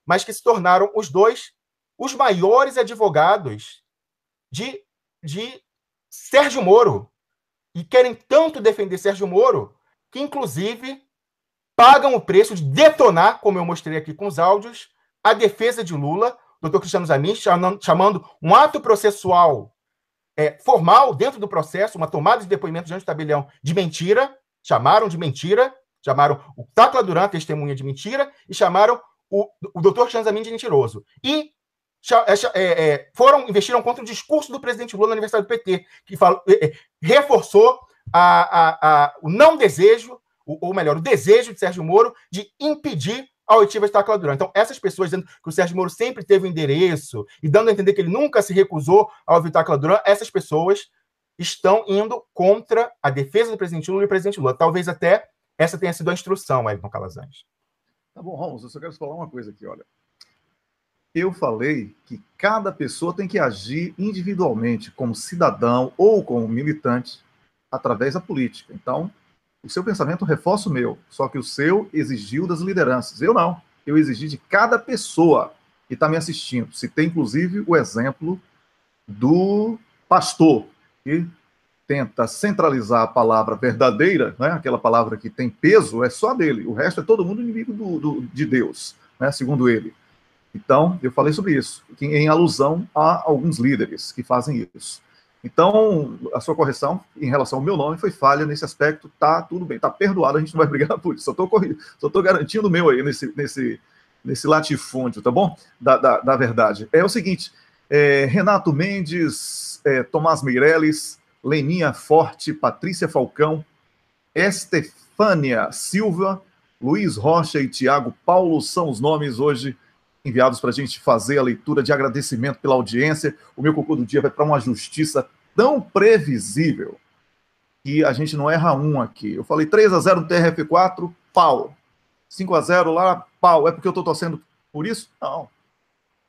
mas que se tornaram os maiores advogados de Sérgio Moro. E querem tanto defender Sérgio Moro que, inclusive, pagam o preço de detonar, como eu mostrei aqui com os áudios, a defesa de Lula, doutor Cristiano Zanin, chamando um ato processual formal dentro do processo, uma tomada de depoimento diante do tabelião de mentira, chamaram o Tacla Duran, testemunha de mentira, e chamaram o doutor Cristiano Zanin de mentiroso. E investiram contra o discurso do presidente Lula no aniversário do PT, que reforçou o não desejo, ou melhor, o desejo de Sérgio Moro de impedir a oitiva de Tacla Duran. Então, essas pessoas dizendo que o Sérgio Moro sempre teve o endereço e dando a entender que ele nunca se recusou a ouvir Tacla Duran, essas pessoas estão indo contra a defesa do presidente Lula e o presidente Lula. Talvez até essa tenha sido a instrução, Wellington Calazans. Tá bom, Ramos, eu só quero falar uma coisa aqui, olha. Eu falei que cada pessoa tem que agir individualmente, como cidadão ou como militante, através da política. Então, o seu pensamento reforça o meu, só que o seu exigiu das lideranças. Eu não. Eu exigi de cada pessoa que está me assistindo. Citei, inclusive, o exemplo do pastor, que tenta centralizar a palavra verdadeira, né? Aquela palavra que tem peso, é só dele. O resto é todo mundo inimigo de Deus, né? Segundo ele. Então, eu falei sobre isso, em alusão a alguns líderes que fazem isso. Então, a sua correção em relação ao meu nome foi falha nesse aspecto, tá tudo bem, tá perdoado, a gente não vai brigar por isso. Só tô garantindo o meu aí nesse latifúndio, tá bom? Da verdade. É o seguinte, Renato Mendes, Tomás Meirelles, Leninha Forte, Patrícia Falcão, Estefânia Silva, Luiz Rocha e Tiago Paulo são os nomes hoje enviados para a gente fazer a leitura de agradecimento pela audiência. O meu cocô do dia vai para uma justiça tão previsível que a gente não erra um aqui. Eu falei 3-0 no TRF4, pau. 5-0 lá, pau. É porque eu estou torcendo por isso? Não.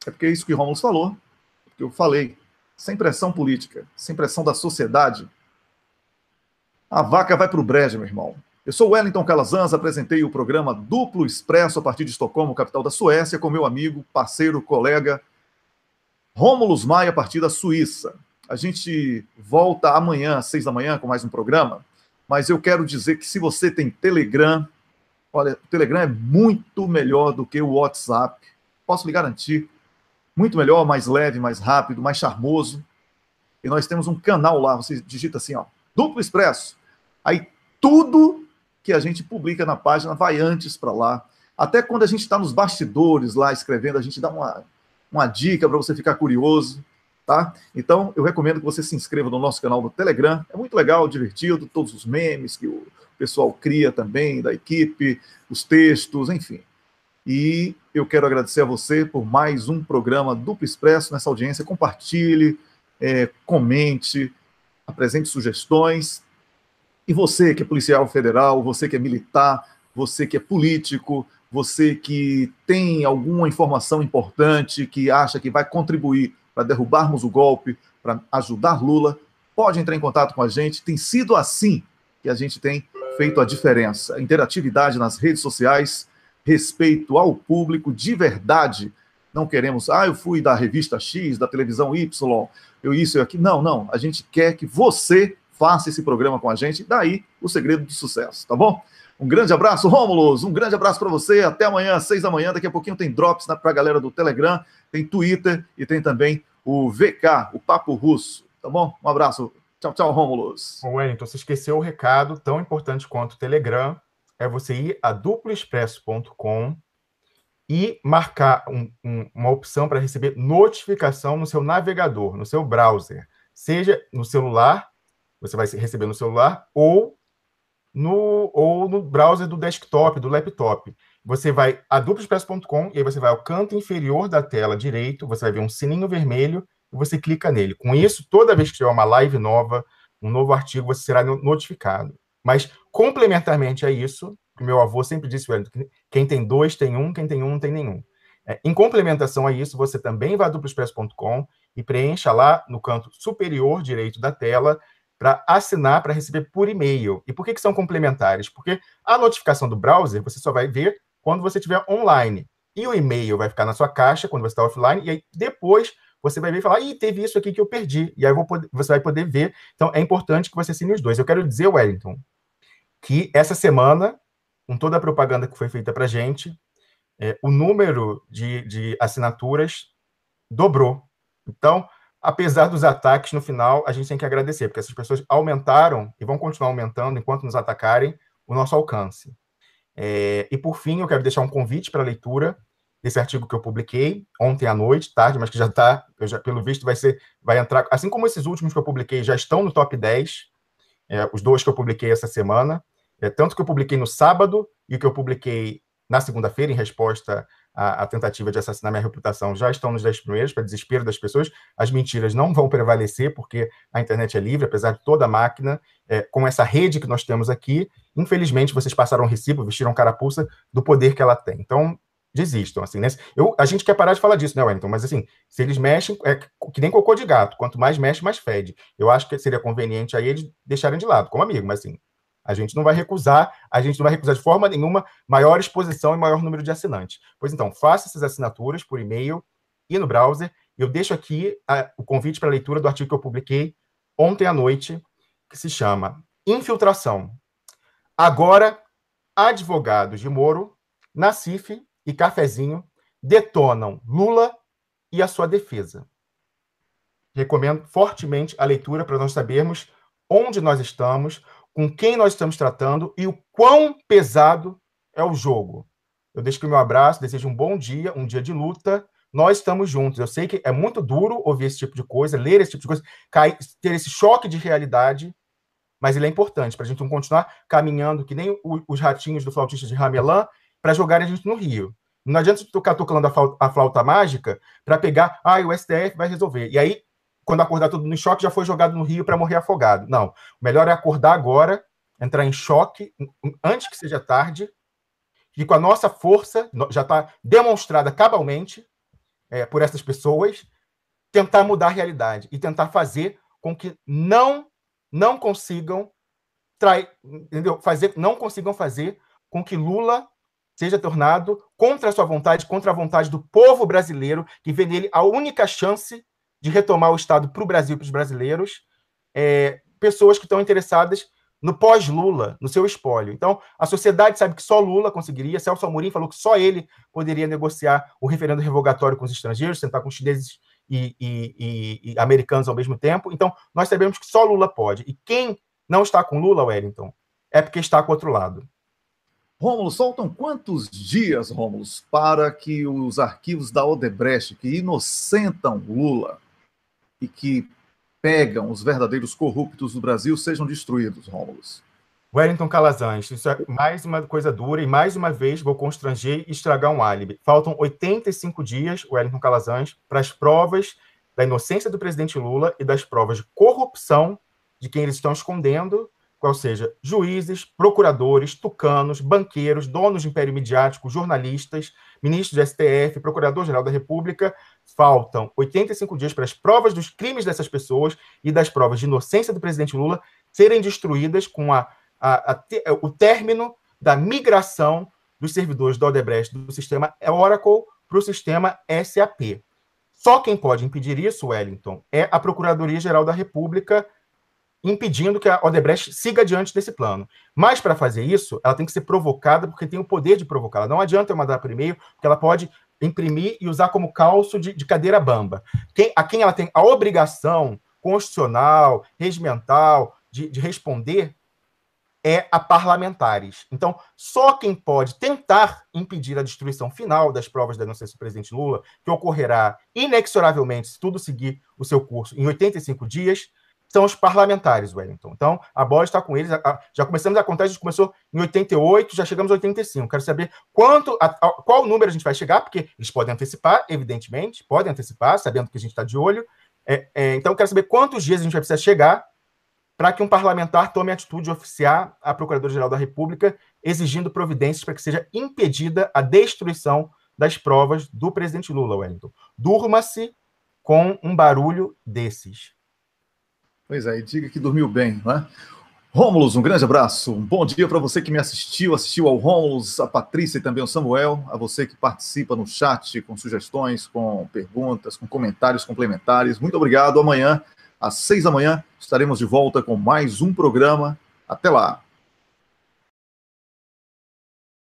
É porque é isso que o Rômulo falou. Porque eu falei. Sem pressão política, sem pressão da sociedade, a vaca vai para o brejo, meu irmão. Eu sou Wellington Calazans, apresentei o programa Duplo Expresso a partir de Estocolmo, capital da Suécia, com meu amigo, parceiro, colega, Rômulo Maia, a partir da Suíça. A gente volta amanhã, às 6 da manhã, com mais um programa, mas eu quero dizer que se você tem Telegram, olha, o Telegram é muito melhor do que o WhatsApp, posso lhe garantir, muito melhor, mais leve, mais rápido, mais charmoso. e nós temos um canal lá, você digita assim, ó, Duplo Expresso. Aí tudo que a gente publica na página vai antes para lá. Até quando a gente está nos bastidores lá escrevendo, a gente dá uma dica para você ficar curioso, tá? Então, eu recomendo que você se inscreva no nosso canal do Telegram. É muito legal, divertido, todos os memes que o pessoal cria também, da equipe, os textos, enfim. E eu quero agradecer a você por mais um programa Duplo Expresso nessa audiência. Compartilhe, comente, apresente sugestões. E você que é policial federal, você que é militar, você que é político, você que tem alguma informação importante, que acha que vai contribuir para derrubarmos o golpe, para ajudar Lula, pode entrar em contato com a gente. Tem sido assim que a gente tem feito a diferença. Interatividade nas redes sociais, respeito ao público de verdade. Não queremos, eu fui da revista X, da televisão Y, eu isso e aqui. Não. A gente quer que você faça esse programa com a gente. Daí o segredo do sucesso, tá bom? Um grande abraço, Rômulos. Um grande abraço para você. Até amanhã, 6 da manhã. Daqui a pouquinho tem drops para a galera do Telegram, tem Twitter e tem também o VK, o Papo Russo. Tá bom? Um abraço. Tchau, Rômulos. Wellington, você esqueceu o recado tão importante quanto o Telegram. É você ir a duploexpresso.com e marcar uma opção para receber notificação no seu navegador, no seu browser. Seja no celular, você vai receber no celular, ou no browser do desktop, do laptop. Você vai a duploexpresso.com e aí você vai ao canto inferior da tela direito, você vai ver um sininho vermelho e você clica nele. Com isso, toda vez que tiver uma live nova, um novo artigo, você será notificado. Mas, complementarmente a isso, meu avô sempre disse, quem tem dois tem um, quem tem um não tem nenhum. Em complementação a isso, você também vai a duploexpresso.com e preencha lá no canto superior direito da tela para assinar, para receber por e-mail. E por que são complementares? Porque a notificação do browser você só vai ver quando você estiver online. E o e-mail vai ficar na sua caixa quando você está offline, e aí depois você vai ver e falar, teve isso aqui que eu perdi. E aí você vai poder ver. Então, é importante que você assine os dois. Eu quero dizer, Wellington, que essa semana, com toda a propaganda que foi feita para a gente, o número de assinaturas dobrou. Então, apesar dos ataques, no final, a gente tem que agradecer, porque essas pessoas aumentaram e vão continuar aumentando, enquanto nos atacarem, o nosso alcance. E, por fim, eu quero deixar um convite para a leitura desse artigo que eu publiquei ontem à noite, tarde, mas que já está, pelo visto, vai entrar, assim como esses últimos que eu publiquei já estão no top 10, os dois que eu publiquei essa semana, tanto que eu publiquei no sábado e o que eu publiquei na segunda-feira, em resposta à tentativa de assassinar minha reputação, já estão nos 10 primeiros, para desespero das pessoas. As mentiras não vão prevalecer, porque a internet é livre, apesar de toda a máquina, com essa rede que nós temos aqui, infelizmente, vocês passaram o recibo, vestiram carapuça do poder que ela tem. Então, desistam, assim, né? A gente quer parar de falar disso, né, Wellington? Mas, assim, se eles mexem, é que nem cocô de gato, quanto mais mexe, mais fede. Eu acho que seria conveniente aí eles deixarem de lado, como amigo, mas, assim, a gente não vai recusar de forma nenhuma maior exposição e maior número de assinantes. Pois então, faça essas assinaturas por e-mail e no browser. Eu deixo aqui o convite para a leitura do artigo que eu publiquei ontem à noite, que se chama Infiltração. Agora, advogados de Moro, Nassif e Cafezinho detonam Lula e a sua defesa. Recomendo fortemente a leitura para nós sabermos onde nós estamos, com quem nós estamos tratando e o quão pesado é o jogo. Eu deixo aqui o meu abraço, desejo um bom dia, um dia de luta. Nós estamos juntos. Eu sei que é muito duro ouvir esse tipo de coisa, ler esse tipo de coisa, ter esse choque de realidade, mas ele é importante para a gente não continuar caminhando que nem os ratinhos do flautista de Ramelã para jogar a gente no rio. Não adianta ficar tocando a flauta mágica para pegar, o STF vai resolver. E aí, quando acordar todo no choque, já foi jogado no rio para morrer afogado. Não. O melhor é acordar agora, entrar em choque, antes que seja tarde, e com a nossa força, já está demonstrada cabalmente por essas pessoas, tentar mudar a realidade e tentar fazer com que não consigam não consigam fazer com que Lula seja tornado contra a sua vontade, contra a vontade do povo brasileiro, que vê nele a única chance de retomar o Estado para o Brasil e para os brasileiros, pessoas que estão interessadas no pós-Lula, no seu espólio. Então, a sociedade sabe que só Lula conseguiria. Celso Amorim falou que só ele poderia negociar o referendo revogatório com os estrangeiros, sentar com os chineses e americanos ao mesmo tempo. Então, nós sabemos que só Lula pode. E quem não está com Lula, Wellington, é porque está com o outro lado. Rômulo, faltam quantos dias, Rômulo, para que os arquivos da Odebrecht, que inocentam Lula e que pegam os verdadeiros corruptos do Brasil, sejam destruídos, Rômulo? Wellington Calazans, isso é mais uma coisa dura e mais uma vez vou constranger e estragar um álibi. Faltam 85 dias, Wellington Calazans, para as provas da inocência do presidente Lula e das provas de corrupção de quem eles estão escondendo, ou seja, juízes, procuradores, tucanos, banqueiros, donos de império midiático, jornalistas, ministros do STF, procurador-geral da República. Faltam 85 dias para as provas dos crimes dessas pessoas e das provas de inocência do presidente Lula serem destruídas com o término da migração dos servidores da Odebrecht do sistema Oracle para o sistema SAP. Só quem pode impedir isso, Wellington, é a Procuradoria-Geral da República, impedindo que a Odebrecht siga adiante desse plano. Mas, para fazer isso, ela tem que ser provocada, porque tem o poder de provocá-la. Não adianta eu mandar por e-mail, porque ela pode imprimir e usar como calço de cadeira bamba. A quem ela tem a obrigação constitucional, regimental, de responder, é a parlamentares. Então, só quem pode tentar impedir a destruição final das provas da inocência do presidente Lula, que ocorrerá inexoravelmente, se tudo seguir o seu curso, em 85 dias, são os parlamentares, Wellington. Então, a bola está com eles. Já começamos a contar, a gente começou em 88, já chegamos a 85. Quero saber qual número a gente vai chegar, porque eles podem antecipar, evidentemente, podem antecipar, sabendo que a gente está de olho. Então, quero saber quantos dias a gente vai precisar chegar para que um parlamentar tome a atitude de oficiar a Procuradora-Geral da República, exigindo providências para que seja impedida a destruição das provas do presidente Lula, Wellington. Durma-se com um barulho desses. Pois é, e diga que dormiu bem, não é? Rômulo, um grande abraço, um bom dia para você que me assistiu ao Rômulo, a Patrícia e também ao Samuel, a você que participa no chat com sugestões, com perguntas, com comentários complementares. Muito obrigado. Amanhã, às 6 da manhã, estaremos de volta com mais um programa. Até lá.